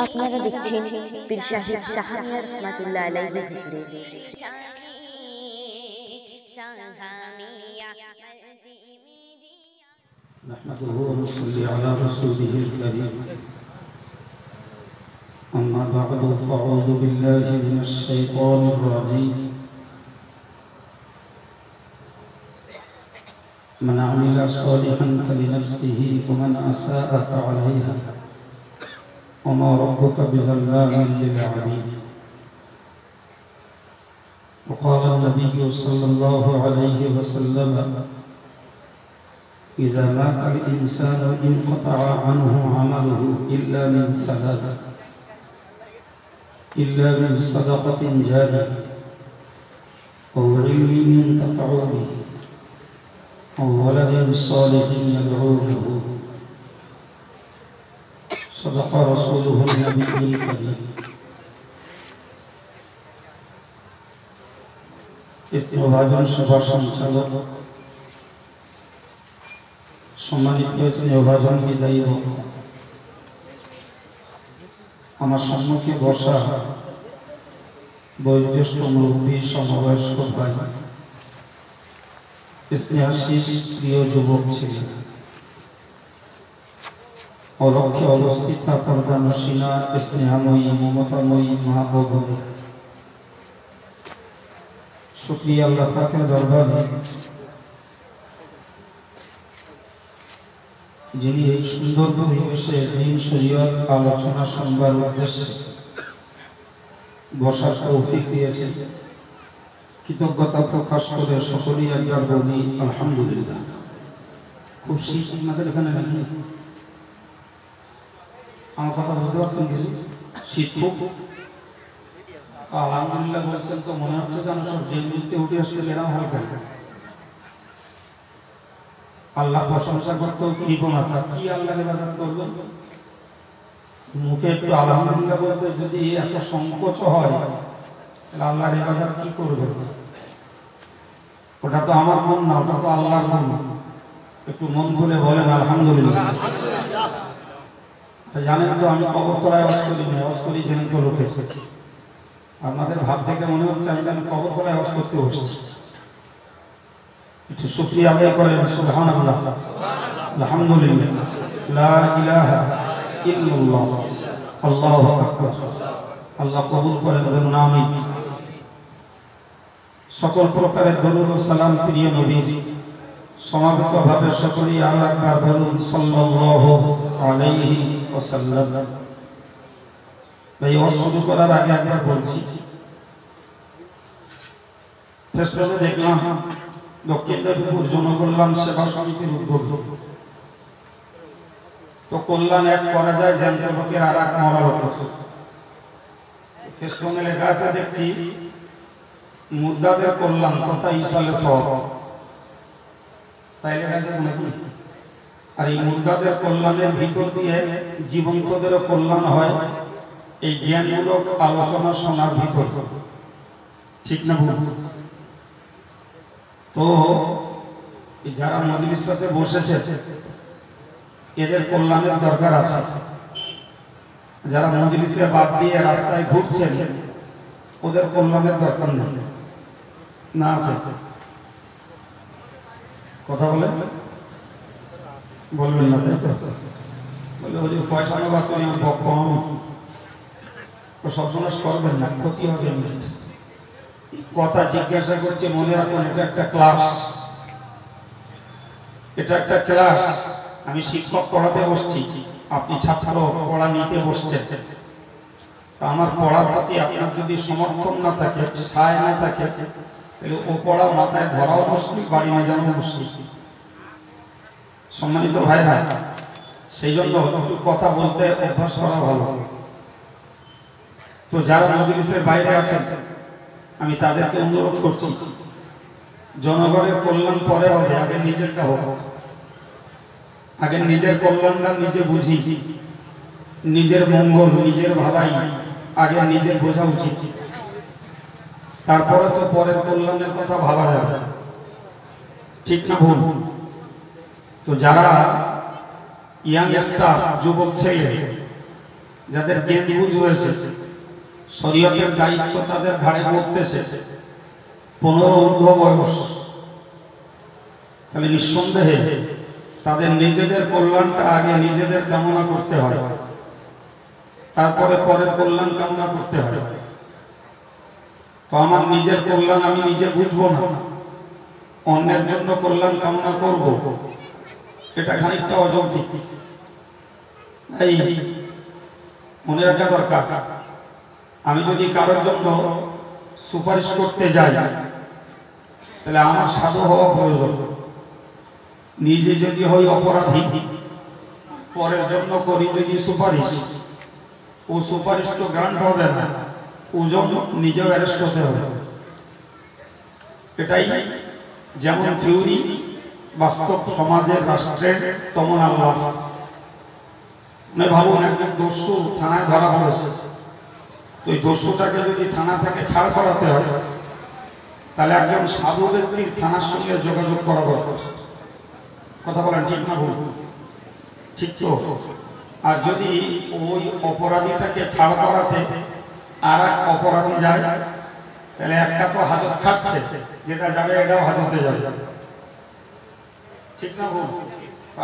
আপনারা দেখছেন পীর সাহেব শাহমিয়া রহমাতুল্লাহ আলাইহি জিকিরে। نحمده ونصلي على رسوله الكريم أما بعد فأعوذ بالله من الشيطان الرجيم من عمل صالحا فلنفسه ومن أساء فعليها وما ربك بظلام للعبيد. وقال النبي صلى الله عليه وسلم إذا مات الإنسان انقطع عنه عمله إلا من صدقة جارية أو علم ينتفع به أو ولد صالح يدعو له. صدق رسوله النبي الكريم. স্নেহভাজন সভা সঞ্চালক, সম্মানিত স্নেহভাজন বিদায়ী বক্তা, আমার সম্মুখে বসা বয়োজ্যেষ্ঠ মুরব্বী, সমবয়স্ক ভাই, স্নেহাশীষ প্রিয় যুবক ছিলেন, অলক্ষ্যে অবস্থিত পর্দানসীনা স্নেহাময়ী মমতাময়ী মা ও বোন, শুকরিয়া আল্লাহ পাকের দরবারে যিনি এই সুন্দর পরিবেশে দিন শরীয়ত আলোচনা শুনবার উদ্দেশ্যে বসার তৌফিক দিয়েছেন। কৃতজ্ঞতা প্রকাশ করে সকলেই একবার বলি আলহামদুলিল্লাহ। খুব শীত আপনাদের এখানে নাকি? আমার কথা বুঝতে পারছেন কিছু? শীত খুব? আলহামদুলিল্লাহ বলছেন তো মনে হচ্ছে যেন সব ডেঙ্গুতে উঠে আসছে এরকম হালকা। আল্লাহ প্রশংসা করতেও কৃপণতা, কি আল্লাহকে বাজার করবেন? মুখে একটু আলহামদুলিল্লাহ বলতে যদি এত সংকোচ হয় তাহলে আল্লাহর ইবাদত কি করবে? ওটা তো আমার মন না, ওটা তো আল্লাহর মন। একটু মন খুলে বলেন আলহামদুলিল্লাহ। জানেন তো আমি কবরতলায় ওয়াজ করি না, ওয়াজ করি জেনে তো লোকে। আপনাদের ভাব দেখে মনে হচ্ছে আমি কবরতলায় ওয়াজ করতে বসছি। একটু শুকরিয়া আদায় করেন সুবহানাল্লাহ, আলহামদুলিল্লাহ, লা ইলাহা ইল্লাল্লাহ, আল্লাহু আকবার। আল্লাহ কবুল করেন, বলুন আমিন। সকল প্রকারের দরুদ ও সালাম প্রিয় নবীর, সমাবেতভাবে সকলেই আরো একবার বলুন সাল্লাল্লাহু আলাইহি ওয়াসাল্লাম। এই ওয়াজ শুরু করার আগে একবার বলছি, ফেসবুকে দেখলাম দক্ষিণ দেবীপুর জনকল্যাণ সেবা সমিতির উদ্যোগ। তো কল্যাণ এক করা যায়, জ্যান্ত লোকের আর এক মরা লোক। ফেসবুকে লেখা আছে দেখছি মুর্দাদের কল্যাণ তথা ইসালে সওয়াব, তাই লেখা আছে নাকি? আর এই মুর্দাদের কল্যাণের ভিতর দিয়ে জীবন্তদেরও কল্যাণ হয় এই জ্ঞানমূলক আলোচনা শোনার ভিতর। ঠিক না ভুল? তো যারা মজলিসটাতে বসেছে এদের কল্যাণের দরকার আছে। যারা মজলিসে বাদ দিয়ে রাস্তায় ঘুরছেন ওদের কল্যাণের দরকার নেই না? আছে? কথা বলে বলবেন না? বলে ওই পয়সা নেওয়া তুমি কম সর্বনাশ করবেন না, ক্ষতি হবে। কথা জিজ্ঞাসা করছে, মনে রাখুন এটা একটা ক্লাস, এটা একটা ক্লাস। আমি শিক্ষক পড়াতে বসছি, আপনি ছাত্র পড়া নিতে বসছেন। আমার পড়ার প্রতি আপনার যদি সমর্থন না থাকে, সায় না থাকে, তাহলে ও পড়া মাথায় ধরাও মুশকিল, বাড়ি নিয়ে যাওয়াও মুশকিল। সম্মানিত ভাইরা, সেই জন্য একটু কথা বলতে অভ্যাস করা ভালো। তো যারা মজলিসের বাইরে আছেন আমি তাদেরকে অনুরোধ করছি, জনগণের কল্যাণ পরে হবে, আগে নিজেরটা হোক। আগে নিজের কল্যাণটা নিজে বুঝি, নিজের মঙ্গল, নিজের ভালাই আগে নিজের বোঝা উচিত। তারপরে তো পরের কল্যাণের কথা ভাবা যাবে। ঠিক না ভুল? তো যারা ইয়াংস্টার যুবক ছেলে যাদের জ্ঞান বুঝ হয়েছে, শরীয়তের দায়িত্ব তাদের ঘাড়ে পড়তেছে 15 ঊর্ধ্ব বয়স, তাহলে নিঃসন্দেহে তাদের নিজেদের কল্যাণটা আগে নিজেদের কামনা করতে হয়, তারপরে পরের কল্যাণ কামনা করতে হয়। তো আমার নিজের কল্যাণ আমি নিজে বুঝবো না, অন্যের জন্য কল্যাণ কামনা করব, এটা খানিকটা অযৌক্তিক। এই মনে রাখা দরকার, আমি যদি কারোর জন্য সুপারিশ করতে যাই তাহলে আমার সাধু হওয়া প্রয়োজন। নিজে যদি হই অপরাধী, পরের জন্য করি যদি সুপারিশ, ও সুপারিশ তো গ্রান্ট হবে না, ওজন নিজেও অ্যারেস্ট হতে হবে। এটাই যেমন থিওরি, বাস্তব সমাজের রাষ্ট্রের তেমন আল্লাহ। ভাবুন, একজন দস্যু থানায় ধরা পড়েছে, তো এই দস্যুটাকে যদি থানা থেকে ছাড় করাতে হয় তাহলে একজন সাধু ব্যক্তির থানার সঙ্গে যোগাযোগ করা দরকার। কথা বলেন ঠিক না ভুল? ঠিক তো? আর যদি ওই অপরাধীটাকে ছাড় করাতে আর এক অপরাধী যায়, তাহলে একটা তো হাজত খাটছে, যেটা যাবে এটাও হাজতে যাবে। ঠিক না ভুল?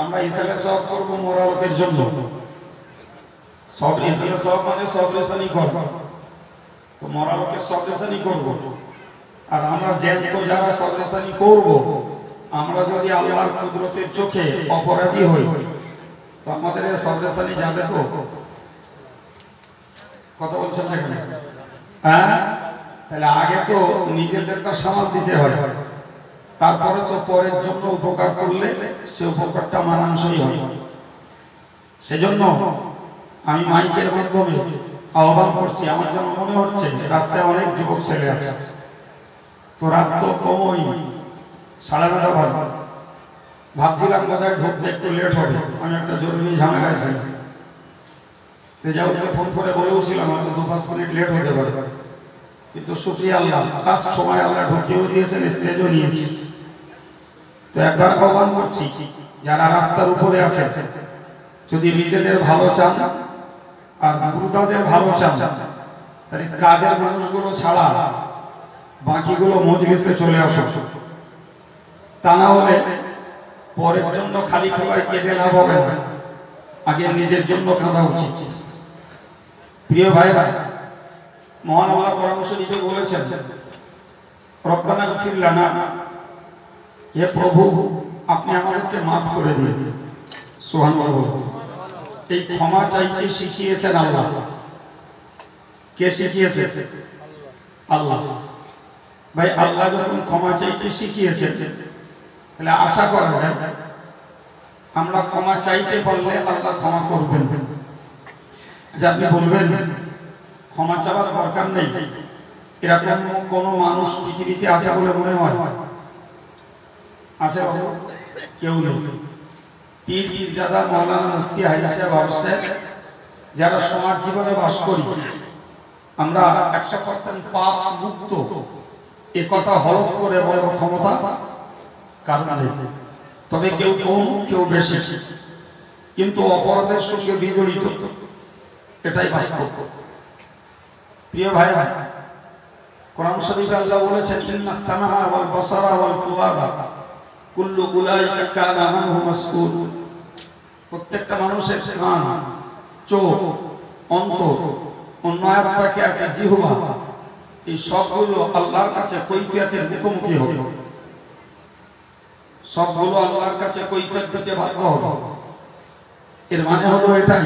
আমরা ইসলামের সব করবো মরা লোকের জন্য, সব ইসলামের সব মানে সব রেশানি করব, তো মরা লোকের সব রেশানি করবো। আর আমরা জ্যান্ত যারা সব রেশানি করবো, আমরা যদি আল্লাহর কুদরতের চোখে অপরাধী হই তো আমাদের সব রেশানি যাবে তো? কথা বলছেন দেখেন, হ্যাঁ? তাহলে আগে তো নিজেদেরটা সামাল দিতে হয়, তারপরে তো পরের জন্য উপকার করলে সে উপকারটা মানানসই হয়। সেজন্য আমি মাইকের মাধ্যমে আহ্বান করছি, আমার যেন মনে হচ্ছে রাস্তায় অনেক যুবক ছেলে আছে, তো রাত তো কমই, 9:30 বাজে, ভাবছিলাম কোথায় ঢুকতে একটু লেট হবে, আমি একটা জরুরি ঝামেলায় ছিলাম, রেজাউলকে ফোন করে বলেওছিলাম হয়তো 2-5 মিনিট লেট হতে পারে, কিন্তু শুকরিয়া আল্লাহ, ফার্স্ট সময় আল্লাহ ঢুকিয়েও দিয়েছেন, স্টেজও নিয়েছি। তো একবার আহ্বান করছি, যারা রাস্তার উপরে আছে, যদি নিজেদের ভালো চান আর মুর্দাদের ভালো চান, তাহলে কাজের মানুষগুলো ছাড়া বাকিগুলো মজলিসে চলে আসো। তা না হলে পরের জন্য খালি খাবার কেঁদে লাভ হবে না, আগে নিজের জন্য কাঁদা উচিত। প্রিয় ভাইরা, মহান আল্লাহ কোরআন শরীফে বলেছেন, রব্বানা গফির লানা, হে প্রভু আপনি আমাদেরকে মাফ করে দিন। সুবহানাল্লাহ। এই ক্ষমা চাইতে শিখিয়েছেন আল্লাহ। কে শিখিয়েছে? আল্লাহ। ভাই, আল্লাহ যখন ক্ষমা চাইতে শিখিয়েছেন, তাহলে আশা করা যায় আমরা ক্ষমা চাইতে পারলে আল্লাহ ক্ষমা করবেন। আচ্ছা, আপনি বলবেন ক্ষমা চাওয়ার দরকার নেই, এরকম কোন মানুষ পৃথিবীতে আছে বলে মনে হয়? আছে? কেউ নেই। পীর পীরজাদা মাওলানা মুফতি হাজী সাহেব, যারা সমাজ জীবনে বাস করি, আমরা 100% পাপ মুক্ত, এ কথা হলফ করে বলার ক্ষমতা কারণ নেই। তবে কেউ কম, কেউ বেশি, কিন্তু অপরাধের সঙ্গে বিজড়িত, এটাই বাস্তব। প্রিয় ভাই, কোরআন শরীফে আল্লাহ বলেছেন, ইন্নাস সামাআ ওয়াল বাসারা ওয়াল ফুআদা কুল্লু উলাইকা কানা আনহু মাসউল। প্রত্যেকটা মানুষের কান, চোখ, অন্তর, অন্য এক পাখি আছে জিহ্বা, এই সবগুলো আল্লাহর কাছে কৈফিয়তের মুখোমুখি হবে, সবগুলো আল্লাহর কাছে কৈফিয়ত দিতে বাধ্য হবে। এর মানে হলো এটাই,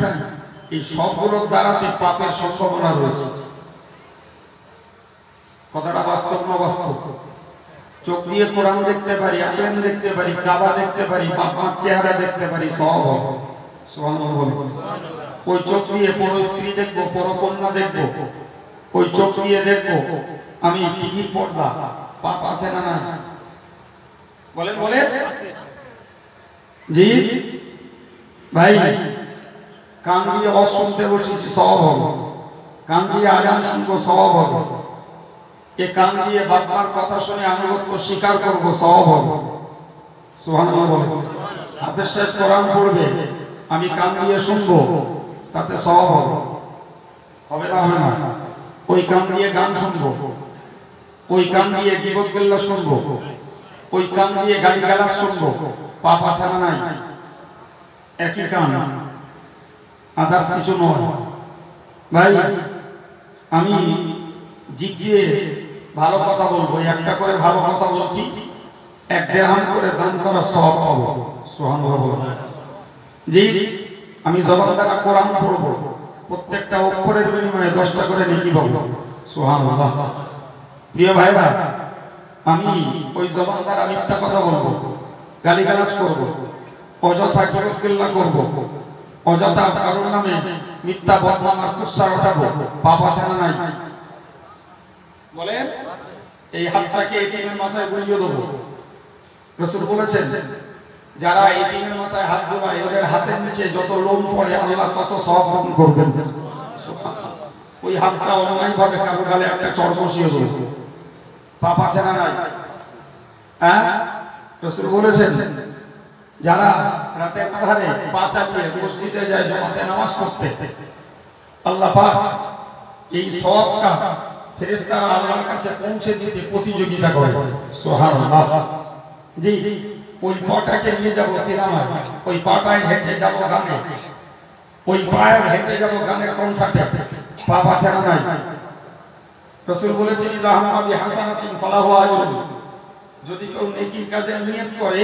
এই সবগুলোর দ্বারাতে পাপের সম্ভাবনা রয়েছে। কথাটা বাস্তব না বাস্তব? চোখ দিয়ে কোরআন দেখতে পারি, আলেম দেখতে পারি, কাবা দেখতে পারি, বাপ মার চেহারা দেখতে পারি, সব হবে। সুবহানাল্লাহ। ওই চোখ দিয়ে পর স্ত্রী দেখবো, পর কন্যা দেখবো, ওই চোখ দিয়ে দেখবো আমি টিভির পর্দা, পাপ আছে না না? বলেন বলেন। জি ভাই, কান দিয়ে ওয়াজ শুনতে বসেছি, সওয়াব হবে। কান দিয়ে আজান শুনবো, সওয়াব হবে। এ কান দিয়ে বাপ মার কথা শুনে আনুগত্য স্বীকার করবো, সওয়াব হবে। সুবহানাল্লাহ বলেন। হাফেজ সাহেব কোরআন পড়বে, আমি কান দিয়ে শুনবো, তাতে সওয়াব হবে। হবে না হবে না। ওই কান দিয়ে গান শুনবো, ওই কান দিয়ে গীবত গিল্লা শুনবো, ওই কান দিয়ে গালিগালাজ শুনবো, পাপ আছে না নাই? একই কান, আদার্স কিছু নয়। ভাই আমি জিভ দিয়ে ভালো কথা বলবো, একটা করে ভালো কথা বলছি, 1 দিরহাম করে দান করা সওয়াব পাবো। সুবহানাল্লাহ। জি, আমি জবান দ্বারা কোরআন পড়বো, প্রত্যেকটা অক্ষরের বিনিময়ে 10টা করে নেকি পাবো। সুবহানাল্লাহ। প্রিয় ভাইরা, আমি ওই জবান দ্বারা মিথ্যা কথা বলবো, গালিগালাজ করবো, অযথা গীবত গিল্লা করবো, অযথা কারোর নামে মিথ্যা বদনাম আর কুৎসা ওঠাবো, পাপ আছে না নাই? বলেন। এই হাতটাকে এতিমের মাথায় বুলিয়ে দেবো। রাসূল বলেছেন, যারা এতিমের মাথায় হাত বোলায় ওদের হাতের নিচে যত লোম পড়ে আল্লাহ তত সওয়াব দান করবেন। ওই হাতটা অন্যায়ভাবে কারো গালে একটা চড় বসিয়ে দেবো, পাপ আছে না নাই? হ্যাঁ, রাসূল বলেছেন, যারা রাতের আধারে পা চালিয়ে মসজিদে যায় জামাতে নামাজ পড়তে, আল্লাহ পাক এই সওয়াবটা ফেরেশতারা আল্লাহর কাছে পৌঁছে দিতে প্রতিযোগিতা করে। সুবহানাল্লাহ। জি, ওই পাটাকে নিয়ে যাব সিনেমায়, ওই পাটায় হেঁটে যাব গানে, ওই পায়ে হেঁটে যাব গানের কনসার্টে, পাপ আছে না নাই? রাসূল বলেছেন, ইযা হাম্মা বিহাসানাতিন ফালাহু আজরুন, যদি কেউ নেকির কাজে নিয়ত করে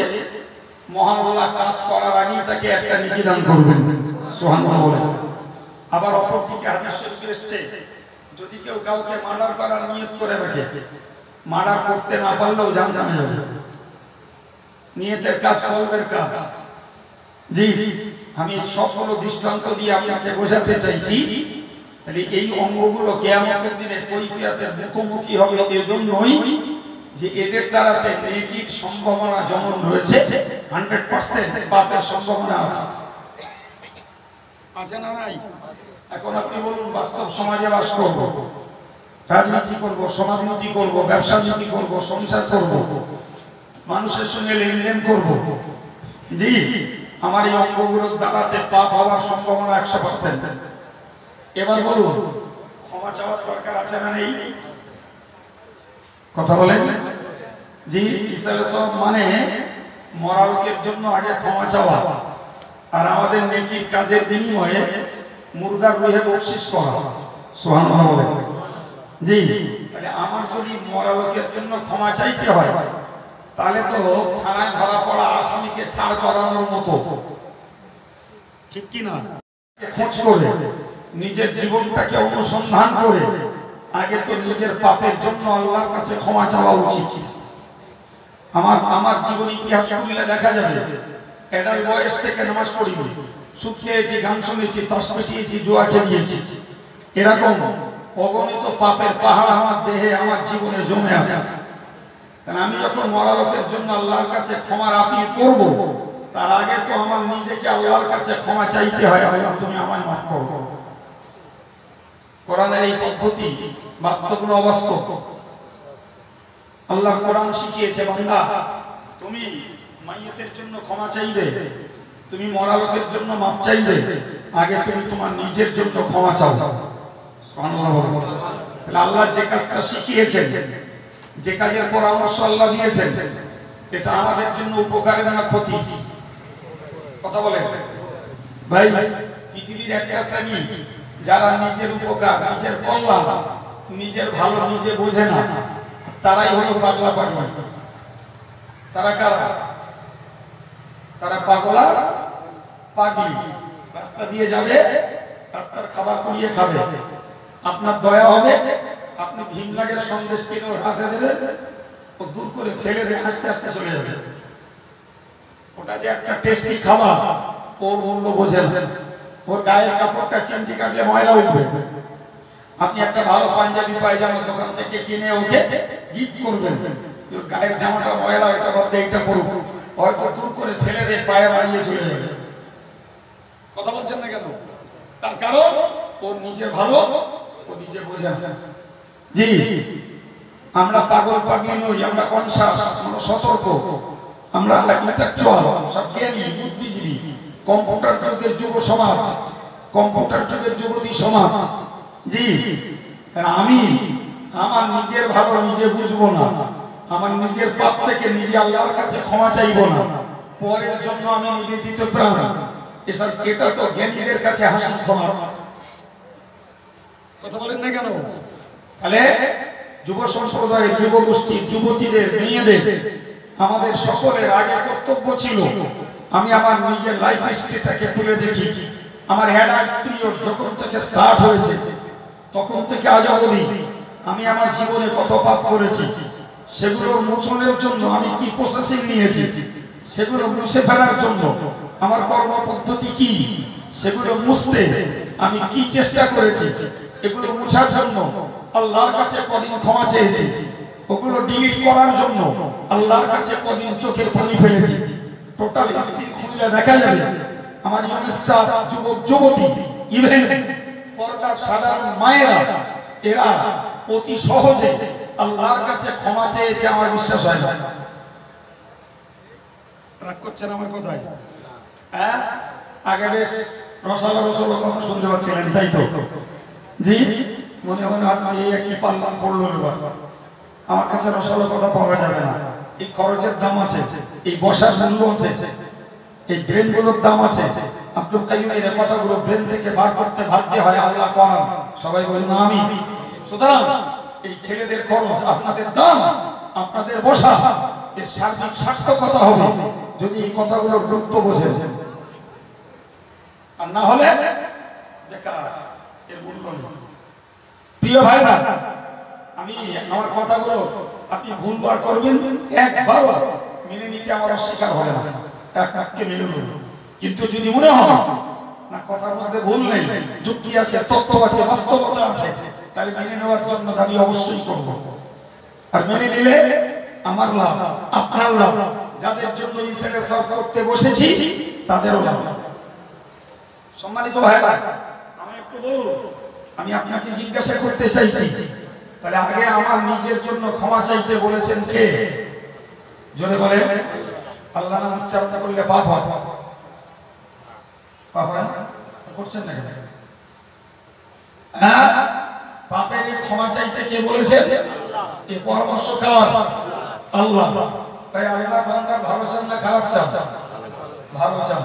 মহান আল্লাহ কাজ করার আগেই তাকে একটা নেকি দান করবেন। সুবহানাল্লাহ। আবার অপরদিকে হাদিস শরীফে এসেছে, যদি কেউ কাউকে মার্ডার করার নিয়ত করে রাখে, মার্ডার করতে না পারলেও জাহান্নামে যাবে। নিয়তের কাজ কলবের কাজ। জি, আমি সবগুলো দৃষ্টান্ত দিয়ে আপনাকে বোঝাতে চাইছি, তাহলে এই অঙ্গগুলো কিয়ামতের দিনে কৈফিয়তের মুখোমুখি হবে এজন্যই যে এদের দ্বারাতে নেকির সম্ভাবনা যেমন রয়েছে 100% পাপের সম্ভাবনা আছে। আছে না নাই? এখন আপনি বলুন, বাস্তব সমাজে বাস করব, রাজনীতি করব, সমাজনীতি করব, ব্যবসা নীতি করব, সংসার করব, মানুষের সঙ্গে লেনদেন করব, জি, আমার এই অঙ্গগুলোর দ্বারাতে পাপ হওয়ার সম্ভাবনা 100%। এবার বলুন, ক্ষমা চাওয়ার দরকার আছে না নেই? কথা বলেন। জি, ইসলাম মানে মরা লোকের জন্য আগে ক্ষমা চাওয়া, আর আমাদের নেকির কাজের বিনিময়ে মুর্দার রুহে বকশিশ করা। সুবহানাল্লাহ। জি, তাহলে আমার যদি মরা লোকের জন্য ক্ষমা চাইতে হয়, তাহলে তো থানায় ধরা পড়া আসামিকে ছাড় করানোর মতো, ঠিক কি না? খোঁজ করে নিজের জীবনটাকে অনুসন্ধান করে আগে তো নিজের পাপের জন্য আল্লাহর কাছে ক্ষমা চাওয়া উচিত। আমার জীবন ইতিহাস খুলে দেখা যাবে, এটার বয়স থেকে নামাজ পড়িনি, সুদ খেয়েছি, গান শুনেছি, তাস পিটিয়েছি, জুয়া খেলিয়েছি, এরকম অগণিত পাপের পাহাড় আমার দেহে, আমার জীবনে জমে আছে। আমি যখন মরা লোকের জন্য আল্লাহর কাছে ক্ষমার আপিল করব, তার আগে তো আমার নিজেকে আল্লাহর কাছে ক্ষমা চাইতে হয়, আল্লাহ তুমি আমায় মাফ করো। কোরআনের এই পদ্ধতি বাস্তব না অবাস্তব? আল্লাহ কোরআন শিখিয়েছে, বান্দা তুমি মাইয়াতের জন্য ক্ষমা চাইবে, তুমি মরা লোকের জন্য মাপ চাইবে, আগে তুমি তোমার নিজের জন্য ক্ষমা চাও। সুবহানাল্লাহ। তাহলে আল্লাহ যে কাজটা শিখিয়েছেন, যে কাজের পরামর্শ আল্লাহ দিয়েছেন, এটা আমাদের জন্য উপকারের না ক্ষতি? কথা বলেন ভাই। পৃথিবীর একটা শ্রেণী যারা নিজের উপকার, নিজের কল্যাণ, নিজের ভালো নিজে বোঝে না, তারাই হলো পাগলা পাগলা। তারা কারা? তারা পাগলা পাগলি। রাস্তা দিয়ে যাবে, রাস্তার খাবার কুড়িয়ে খাবে, আপনার দয়া হবে, আপনি ভীম লাগের সন্দেশ কিনে ওর হাতে দেবেন, ও দূর করে ফেলে দিয়ে আস্তে আস্তে চলে যাবে। ওটা যে একটা টেস্টি খাবার, ওর মূল্য বোঝেন। ওর গায়ের কাপড়টা চিমটি কাটলে ময়লা উঠবে, আপনি একটা ভালো পাঞ্জাবি পায়জামা দোকান থেকে কিনে ওকে গিফট করবেন, ওর গায়ের জামাটা ময়লা, এটা বলতে এইটা করুক, হয়তো দূর করে ফেলে দিয়ে পায়ে মারিয়ে চলে যাবে। কথা বলছেন না কেন? তার কারণ ওর নিজের ভালো ও নিজে বোঝে না। জি, আমরা পাগল পাগলি নই, আমরা কনসাস, আমরা সতর্ক, আমরা ইন্টেলেকচুয়াল, সব জ্ঞানী, বুদ্ধিজীবী। কম্পিউটার যুগের যুব সমাজ, কম্পিউটার যুগের যুবতী সমাজ, জি, আমি আমার নিজের ভালো নিজে বুঝবো না, আমার নিজের পাপ থেকে নিজে আল্লাহর কাছে ক্ষমা চাইবো না, পরের জন্য আমি নিবেদিত প্রাণ। এটা তো জ্ঞানীদের কাছে হাসির ক্ষমা। কথা বলেন না কেন? তাহলে যুব সম্প্রদায়ের, যুব গোষ্ঠীর, যুবতীদের, মেয়েদের, আমাদের সকলের আগে কর্তব্য ছিল আমি আমার নিজের লাইফ হিস্ট্রিটাকে তুলে দেখি। আমার অ্যাডাল্ট পিরিয়ড যখন থেকে স্টার্ট হয়েছে তখন থেকে আজ অবধি আমি আমার জীবনে কত পাপ করেছি, সেগুলো মোচনের জন্য আমি কি প্রসেসিং নিয়েছি, সেগুলো মুছে ফেলার জন্য আমার কর্মপদ্ধতি কি, সেগুলো মুছতে আমি কি চেষ্টা করেছি, এগুলো মুছার জন্য আল্লাহর কাছে কদিন ক্ষমা চেয়েছি, ওগুলো ডিলিট করার জন্য আল্লাহর কাছে কদিন চোখের পানি ফেলেছি। টোটাল হিস্ট্রি খুলে দেখা যাবে আমার ইউনিস্টার, যুবক যুবতী, ইভেন পর্দার সাধারণ মায়েরা, এরা অতি সহজে আল্লাহর কাছে ক্ষমা চেয়েছে। আমার বিশ্বাস হয় না। রাগ করছেন আমার কথায়? হ্যাঁ, আগে বেশ রসালো রসালো কথা শুনতে পাচ্ছিলেন, তাই তো? জি, মনে মনে হচ্ছে কি পাল্লা করলো এবার। আমার কাছে রসালো কথা পাওয়া যাবে না। এই খরচের দাম আছে, এই বসার মূল্য আছে, এই ব্রেন গুলোর দাম আছে। আব্দুল কাইয়ুমের এই কথাগুলো ব্রেন থেকে বার করতে ভাবতে হয় আল্লাহ করান। সবাই বলি না আমি। সুতরাং এই ছেলেদের খরচ, আপনাদের দাম, আপনাদের বসা, এর সার্বিক সার্থকতা হবে যদি এই কথাগুলোর গুরুত্ব বোঝেন। আর না হলে বেকার, এর মূল্য নেই। প্রিয় ভাইরা, আমি আমার কথাগুলো আপনি ভুলবার করবেন, একবারও মেনে নিতে আমার অস্বীকার হবে না, এককে মেনে নেব। কিন্তু যদি মনে হয় না কথার মধ্যে ভুল নেই, যুক্তি আছে, তথ্য আছে, বাস্তবতা আছে, তাহলে মেনে নেওয়ার জন্য দাবি অবশ্যই করব। আর মেনে নিলে আমার লাভ, আপনার লাভ, যাদের জন্য ইসলামে সরব করতে বসেছি তাদেরও লাভ। সম্মানিত ভাইরা, আমি একটু বলুন, আমি আপনাকে জিজ্ঞাসা করতে চাইছি, তাহলে আগে আমার নিজের জন্য ক্ষমা চাইতে বলেছেন কে? জোরে বলেন। আল্লাহ নাম উচ্চারণ করলে পাপ হয়, পাপ হয় না? করছেন না কেন? হ্যাঁ, পাপের ক্ষমা চাইতে কে বলেছেন? এই পরামর্শ কার? আল্লাহ। তাই আল্লাহ বান্দার ভালো চান না খারাপ চান? ভালো চান।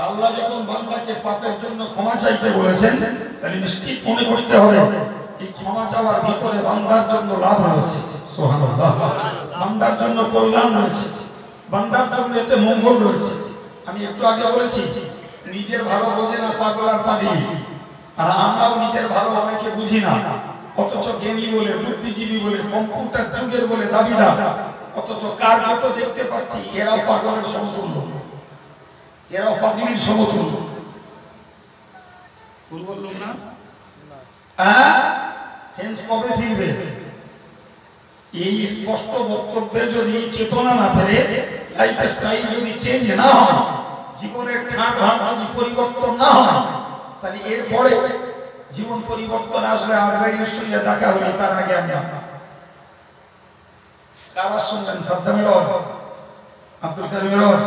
আল্লাহ যখন বান্দাকে পাপের জন্য ক্ষমা চাইতে বলেছেন, তাহলে নিশ্চিত মনে করতে হবে এই ক্ষমা চাওয়ার ভিতরে বান্দার জন্য লাভ রয়েছে। সুবহানাল্লাহ। বান্দার জন্য কল্যাণ রয়েছে, বান্দার জন্য এতে মঙ্গল রয়েছে। আমি একটু আগে বলেছি নিজের ভালো বোঝে না পাগল আর পাগলি, আর আমরাও নিজের ভালো অনেকে বুঝি না, অথচ জ্ঞানী বলে, বুদ্ধিজীবী বলে, কম্পিউটার যুগের বলে দাবিদার, অথচ কার্যত দেখতে পাচ্ছি এরাও পাগলের সমতুল্য, এরাও পাগলির সমতুল্য। ভুল বললাম না? সেন্স কবে ফিরবে? এই স্পষ্ট বক্তব্যে যদি চেতনা না ফেরে, লাইফ স্টাইল যদি চেঞ্জ না হয়, জীবনের ঠাঁট ভাব যদি পরিবর্তন না হয়, তাহলে এরপরে জীবন পরিবর্তন আসবে। আজরাইলের সঙ্গে দেখা হলে তার আগে আমরা কারা শুনলেন? সাদ্দাম মিরাজ, আব্দুল কাদের মিরাজ,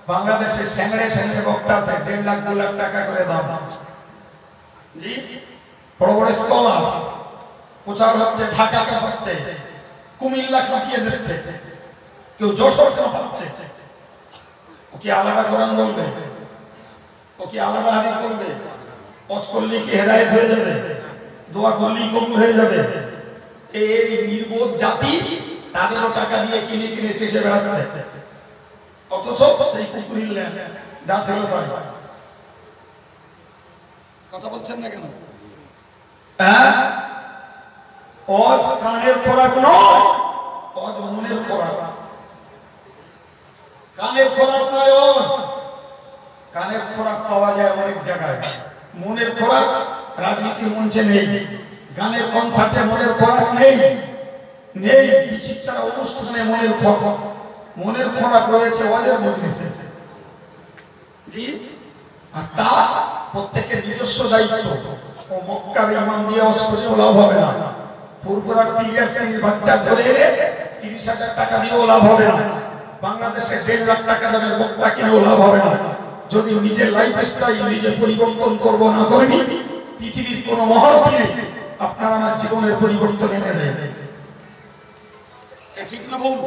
বাংলাদেশে স্যাংড়ে স্যাংড়ে বক্তা আছে, 1.5 লাখ 2 লাখ টাকা করে দাম। জি, বড় বড় স্কলার, প্রচার হচ্ছে, ঢাকা কাঁপাচ্ছে, কুমিল্লা কাঁপিয়ে দিচ্ছে, কেউ যশোর কাঁপাচ্ছে। ও কি আলাদা কোরআন বলবে? ও কি আলাদা হাদিস বলবে? ওয়াজ করলে কি হেদায়েত হয়ে যাবে? দোয়া করলেই কবুল হয়ে যাবে? এই নির্বোধ জাতি তাদেরও টাকা দিয়ে কিনে কিনে চেটে বেড়াচ্ছে, অথচ সেই কুকুরির ল্যাস যা ছিল তাই। কথা বলছেন না কেন? হ্যাঁ, ওয়াজ কানের খোরাক নয়, ওয়াজ মনের খোরাক। কানের খোরাক নয় ওয়াজ। কানের খোরাক পাওয়া যায় অনেক জায়গায়, মনের খোরাক রাজনীতির মঞ্চে নেই, গানের কনসার্টে মনের খোরাক নেই, নেই বিচিত্র অনুষ্ঠানে মনের খোরাক। মনের খোরাক রয়েছে ওয়াজের মজলিসে। জি, আর তা প্রত্যেকের নিজস্ব দায়িত্ব। ও মক্কার ইমাম দিয়ে ওয়াজ করে লাভ হবে না, পুরপুরার পীরের বাচ্চা ধরে এনে 30,000 টাকা দিয়েও লাভ হবে না, বাংলাদেশে 1.5 লাখ টাকা দামের বক্তা কিনেও লাভ হবে না। যদি নিজের লাইফ স্টাইল নিজে পরিবর্তন করব না করিনি, পৃথিবীর কোনো মহরতই নেই আপনার আমার জীবনের পরিবর্তন এনে দেয়। ঠিক না ভুল?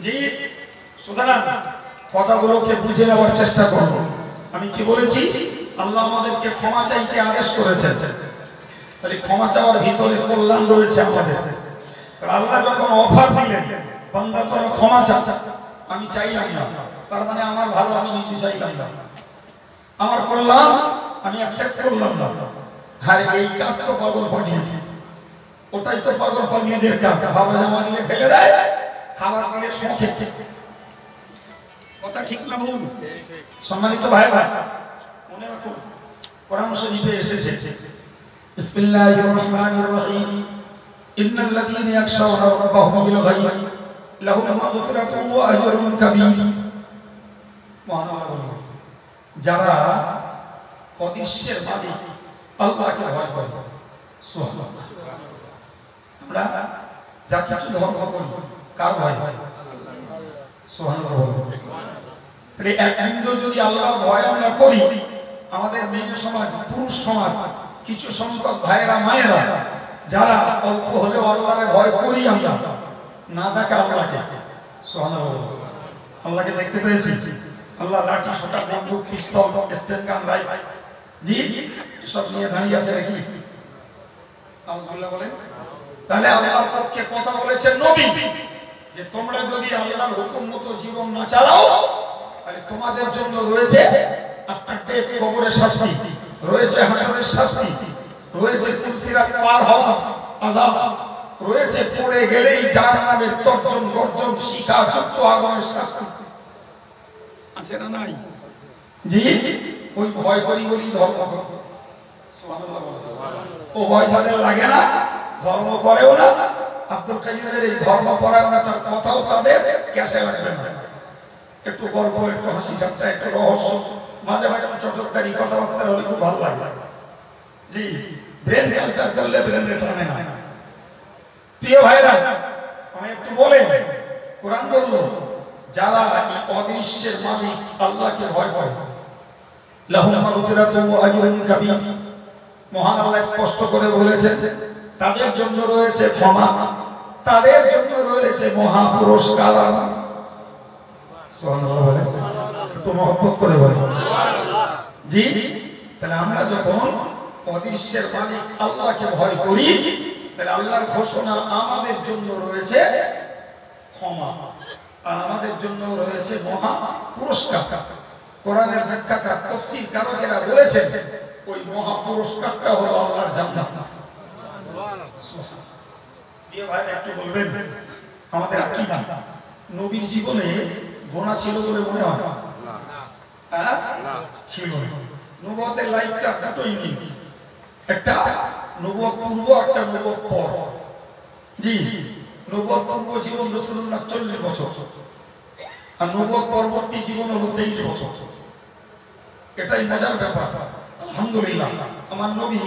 জি। সুতরাং কথাগুলোকে বুঝে নেওয়ার চেষ্টা করব। আমি কি বলেছি? আল্লাহ আমাদেরকে ক্ষমা চাইতে আদেশ করেছেন। তাহলে ক্ষমা চাওয়ার ভিতরে কল্যাণ রয়েছে আমাদের। আল্লাহ যখন অফার দিলেন, বান্দা তোরা ক্ষমা চা, আমি চাইলাম না, তার মানে আমার ভালো আমি নিজে চাইলাম না, আমার কল্যাণ আমি অ্যাকসেপ্ট করলাম না। আরে এই কাজ তো পাগল পাগলি, ওটাই তো পাগল পাগলিদের কাজ। বাবা জামা দিলে ফেলে দেয়, খাবার দিলে শোকে। কথা ঠিক না ভুল? সম্মানিত ভাই ভাই মনে রাখুন, কোরআন শরীফে এসেছে বিসমিল্লাহির রহমানির রহিম ইন্নাল্লাযীনা ইয়াখশাউনা রাব্বাহুম বিল গায়ব লাহুম মাগফিরাতুন ওয়া আজরুন কাবীর। যারা অদৃশ্যের মালিক আল্লাহকে ভয় করে, সুবহানাল্লাহ। আমরা যা কিছু ধর্ম করি কার ভয়? সুবহানাল্লাহ। তাহলে এক বিন্দু যদি আল্লাহর ভয় আমরা করি, আমাদের মেয়ে সমাজ, পুরুষ সমাজ, কিছু সংখ্যক ভাইয়েরা মায়েরা যারা অল্প হলেও আল্লাহরে ভয় করি, আমরা না দেখা আল্লাহকে, সুবহানাল্লাহ, আল্লাহকে দেখতে পেয়েছি। আল্লাহ লাঠি, সোটা, বন্দুক, পিস্তল, স্টেনগান, রাইফেল, জি সব নিয়ে দাঁড়িয়ে আছে নাকি? আউযুবিল্লাহ বলেন। তাহলে আল্লাহর পক্ষে কথা বলেছেন নবী যে তোমরা যদি আল্লাহর হুকুম মতো জীবন না চালাও, তাহলে তোমাদের জন্য রয়েছে আপনাদের কবরের শাস্তি, রয়েছে হাসরের শাস্তি, রয়েছে সিরাত পার হওয়া আযাব, রয়েছে পড়ে গেলেই জাহান্নামের তর্জন গর্জন শিখা যুক্ত আগুনের শাস্তি। আছে না নাই? জি। ওই ভয় করি বলি ধর্ম করো, সুবহানাল্লাহ। ও ভয় যাদের লাগে না, ধর্ম করেও না। আব্দুল কাইয়ুমের এই ধর্ম পরায়ণতার কথাও তাদের ক্যাশে লাগবে না। একটু গল্প, একটু হাসি ঠাট্টা, একটু রহস্য, মাঝে মাঝে চটকদারি কথাবার্তা হলে খুব ভালো লাগে। জি, ব্রেন কালচার করলে ব্রেন টানে না। প্রিয় ভাইরা, আমি একটু বলে, কোরআন বলল যারা অদৃশ্যের মালিক আল্লাহকে ভয় করে, লাহুম মাগফিরাতুন ওয়া আজরুন কাবীর। মহান আল্লাহ স্পষ্ট করে বলেছেন তাদের জন্য রয়েছে ক্ষমা, তাদের জন্য রয়েছে মহা পুরস্কার। সুবহানাল্লাহ। একটু মহব্বত করে বলেন সুবহানাল্লাহ। জি। তাহলে আমরা যখন অদৃশ্যের মালিক আল্লাহকে ভয় করি, তাহলে আল্লাহর ঘোষণা আমাদের জন্য রয়েছে ক্ষমা, আর আমাদের জন্য রয়েছে মহা পুরস্কার। কোরআনের ব্যাখ্যাকার, তাফসীর কারকেরা বলেছেন ওই মহা পুরস্কারটা হলো আল্লাহর জান্নাত। সুবহানাল্লাহ। দিয়ে ভাই একটু বলবেন আমাদের আকীদা, নবীর জীবনে গুনাহ ছিল বলে মনে হয় না? হ্যাঁ, ছিল। নবুয়তের লাইফটা দুটো ইনিংস, একটা নবুয়ত পূর্ব, একটা নবুয়ত পর। জি, নবুয়ত পূর্ব জীবন রাসূলুল্লাহ 40 বছর, আর নবুয়ত পরবর্তী জীবন হলো 23 বছর। এটাই মজার ব্যাপার। আলহামদুলিল্লাহ, আমার নবী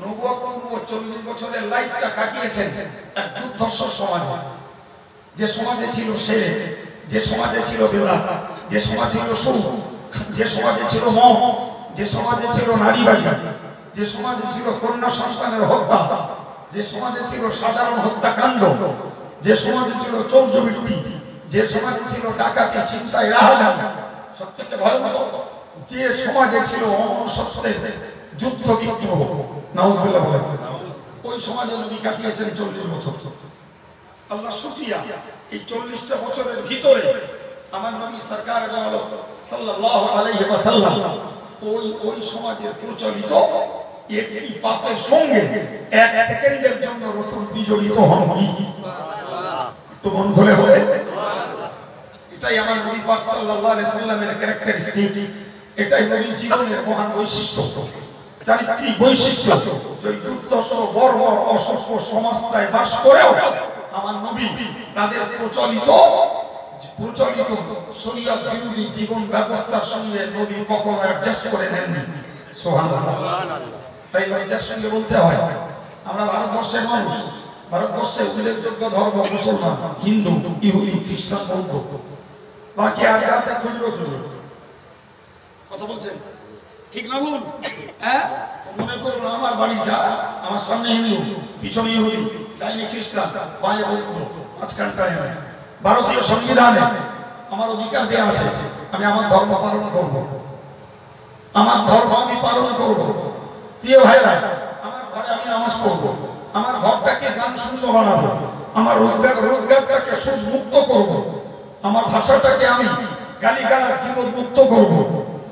নবুয়ত পূর্ব 40 বছরের লাইফটা কাটিয়েছেন এক দুর্ধর্ষ সমাজে। যে সমাজে ছিল সে, যে সমাজে ছিল বিদআত, যে সমাজে ছিল সুদ, যে সমাজে ছিল মদ, যে সমাজে ছিল নারীবাজি, যে সমাজে ছিল কন্যা সন্তানের হত্যা, যে সমাজে ছিল সাধারণ হত্যাকাণ্ড, যে সমাজে ছিল চৌর্যবৃত্তি, যে সমাজে ছিল ডাকাতি, ছিনতাই, রাহাজানি, সবথেকে ভয়ঙ্কর যে সমাজে ছিল অমনুষ্যত্বের যুদ্ধ বিগ্রহ, নাউজুবিল্লাহ বলেন, ওই সমাজে নবী কাটিয়েছেন 40 বছর। আল্লাহ শুকরিয়া, এই 40টা বছরের ভিতরে আমার নবী সরকার সাল্লাল্লাহু আলাইহি ওয়াসাল্লাম ওই সমাজের প্রচলিত একটি পাপের সঙ্গে এক সেকেন্ডের জন্য রাসূল বিজড়িত হননি। তো মন খুলে বলে এটাই আমার নবী পাক সাল্লাল্লাহু আলাইহি ওয়াসাল্লামের ক্যারেক্টারিস্টিক, এটাই নবীর জীবনের মহান বৈশিষ্ট্য, চারিত্রিক বৈশিষ্ট্য। যে দুর্দর্শ বর্বর অসভ্য সমাজটায় বাস করেও আমার নবী তাদের প্রচলিত শরীয়ত বিরোধী জীবন ব্যবস্থার সঙ্গে নবী কখনো অ্যাডজাস্ট করে নেননি। সুবহানাল্লাহ। তাই অ্যাডজাস্ট সঙ্গে বলতে হয়। আমরা ভারতবর্ষের মানুষ, ভারতবর্ষের উল্লেখযোগ্য ধর্ম মুসলমান, হিন্দু, ইহুদি, খ্রিস্টান, বৌদ্ধ, বাকি আর আছে খুচরো খুচরো। কথা বলছেন? ঠিক না ভুল? হ্যাঁ, মনে করুন আমার বাড়িটা, আমার সামনে হিন্দু, পিছনে ইহুদি, ডাইনে খ্রিস্টান, বাঁয়ে বৌদ্ধ, মাঝখানটায় ভারতীয় সংবিধানে আমার অধিকার দেওয়া আছে, আমি আমার ধর্ম পালন করব, আমার ধর্ম আমি পালন করব। প্রিয় ভাইরা, আমার ঘরে আমি নামাজ পড়ব, আমার ঘরটাকে গান শূন্য বানাবো, আমার রোজগারটাকে সুদ মুক্ত করব, আমার ভাষাটাকে আমি গালিগালাজ জীবন মুক্ত করব,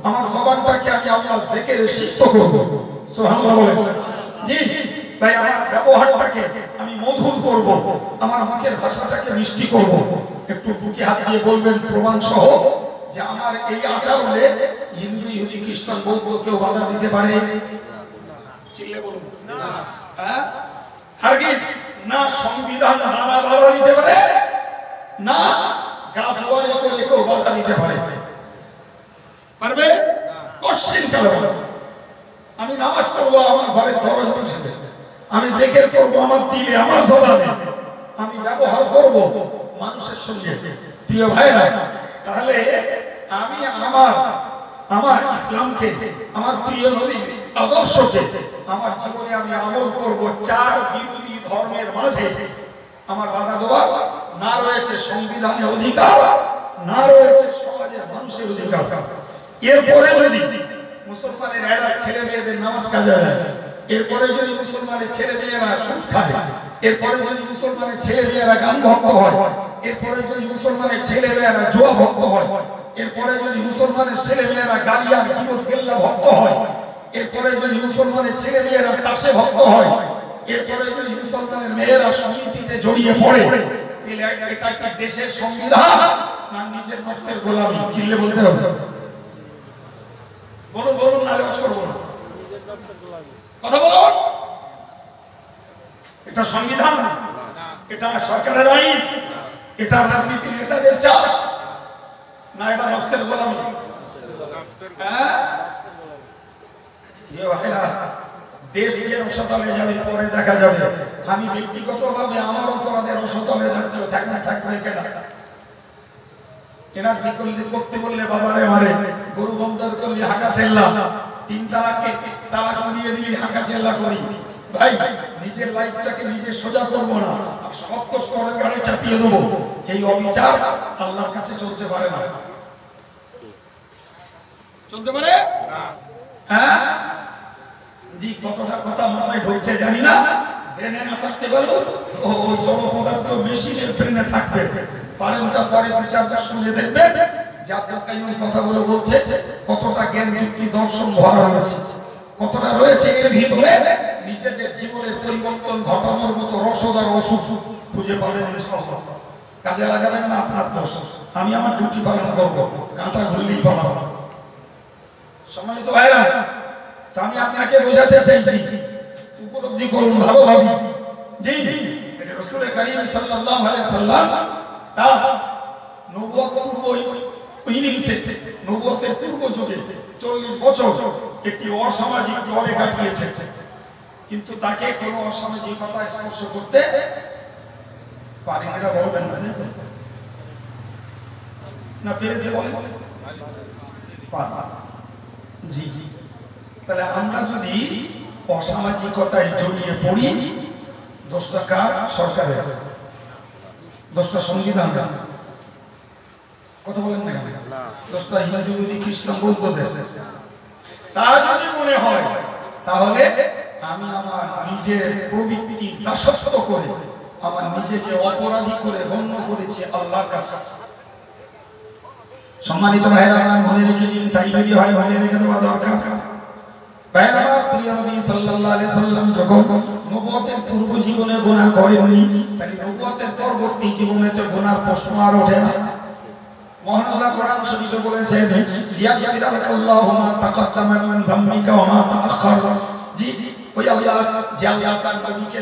আমার জবানটাকে আমি আল্লাহ দেখে সিক্ত করব। সুবহানাল্লাহ বলেন। জি ভাই, আমার ব্যবহারটাকে আমি মধুর করব, আমার মুখের ভাষাটাকে মিষ্টি করব। একটু বুকে হাত দিয়ে বলবেন প্রমাণ সহ যে আমার এই আচরণে হিন্দু, ইহুদি, খ্রিস্টান, বৌদ্ধ কেউ বাধা দিতে পারে? চিল্লে বলুন না। হ্যাঁ, হারগিজ না সংবিধান দ্বারা বাধা দিতে পারে, না গা জোয়ারে করে কেউ বাধা দিতে পারে। পারবে? কোশ্চেন কালে আমি নামাজ পড়বো আমার ঘরের দরজা হিসেবে, আমি জিকির করব আমার দিলে, আমার জবানে, আমি ব্যবহার করব মানুষের সঙ্গে। প্রিয় ভাইরা, তাহলে আমি আমার ইসলামকে, আমার প্রিয় নবীর আদর্শকে আমার জীবনে আমি আমল করব। চার বিরোধী ধর্মের মাঝে আমার বাধা দেওয়ার না রয়েছে সংবিধানে অধিকার, না রয়েছে সমাজের মানুষের অধিকার। এরপরে যদি মুসলমানের এরা ছেলে মেয়েদের নামাজ কাজা যায়, এরপরে যদি মুসলমানের ছেলে মেয়েরা সুদ খায়, এরপরে যদি মুসলমানের ছেলে মেয়েরা গান ভক্ত হয়, এরপরে যদি মুসলমানের ছেলে মেয়েরা জুয়া ভক্ত হয়, এরপরে যদি মুসলমানের ছেলে মেয়েরা গালিয়ার গীবত গিল্লা ভক্ত হয়, এরপরে যদি মুসলমানের ছেলে মেয়েরা তাসে ভক্ত হয়, এরপরে যদি মুসলমানের মেয়েরা সমিতিতে জড়িয়ে পড়ে, এটা কি দেশের সংবিধান না নিজের নফসের গোলামি? চিল্লে বলতে হবে। বলুন বলুন, নালে ওয়াজ করব না, কথা বলুন। এটা সংবিধান, এটা সরকারের আইন, এটা রাজনীতির নেতাদের চাপ, না এটা নফসের গোলামি? হ্যাঁ, দেশ যে রসতলে যাবে পরে দেখা যাবে। আমি ব্যক্তিগতভাবে আমার অপরাধের রসতলে যাচ্ছে, থাকবে কেনা এনার্জি করতে বললে বাবারে মারে, গরু বন্ধর করলে হাঁকা চেল্লা, তিন তালাকে তালাক দিয়ে দিলি হাঁকা চেল্লা করি। ভাই, নিজের লাইফটাকে নিজে সোজা করবো না, শক্ত স্তরের গাড়ি চাপিয়ে দেবো, এই অবিচার আল্লাহর কাছে চলতে পারে না। চলতে পারে? হ্যাঁ জি, কতটা কথা মাথায় ঢুকছে জানি না, ব্রেনে না থাকতে পারো, ওই জড় পদার্থ মেশিনের ব্রেনে থাকবে। পারেনটা পরে দু চারটা শুনে দেখবেন যে আব্দুল কাইয়ুম কথাগুলো বলছে, কতটা জ্ঞান যুক্তি দর্শন ভরা রয়েছে, কতটা রয়েছে এর ভিতরে। নিজেদের জীবনের পরিবর্তন ঘটানোর মতো রসদার ওষুধ খুঁজে পাবেন ইনশাআল্লাহ। কাজে লাগাবেন না আপনার দোষ, আমি আমার ডিউটি পালন করবো, কাঁটা ঘুরলেই পালাবো। সম্মানিত ভাইরা, তা আমি আপনাকে বোঝাতে চাইছি, উপলব্ধি করুন ভালোভাবে। জি, রাসূল কারীম সাল্লাল্লাহু আলাইহি সাল্লাম তার নবুয়ত পূর্ব ইনিংসে, নবুয়তের পূর্ব যুগে 40 বছর একটি অসামাজিক দলে কাটিয়েছেন, কিন্তু তাকে কোনো অসামাজিকতা স্পর্শ করতে পারেনি। না বলবেন না পেরেছে বলেন? জি জি। তাহলে আমরা যদি অসামাজিকতায় জড়িয়ে পড়ি, দোষটা কার? সরকারের, দোষটা সংবিধান। কথা বলেন না, দোষটা হিন্দু, খ্রিস্টান, বৌদ্ধদের। তা যদি মনে হয় তাহলে আমি আমার নিজের প্রবৃত্তি দাসত্ব করে আমার নিজেকে অপরাধী করে গণ্য করেছি আল্লাহর কাছে। সম্মানিত ভাইরা আমার, মনে রেখে দিন, তাই যদি হয় মনে রেখে দেওয়া দরকার। ভাইরা আমার, প্রিয় নবী সাল্লাল্লাহু আলাইহি সাল্লাম যখন নবুয়তের পূর্ব জীবনে গুনাহ করেননি, তাই নবুয়তের পরবর্তী জীবনে তো গুনাহর প্রশ্ন আর ওঠে না। মহান আল্লাহ কোরআন শরীফে বলেছেন, ইয়াগফিরাকাল্লাহু মা তাকাদ্দামা মিন যামবিকা ওয়া মা তাআখার। জি, ওই আল্লাহ যে আল্লাহ তার নবীকে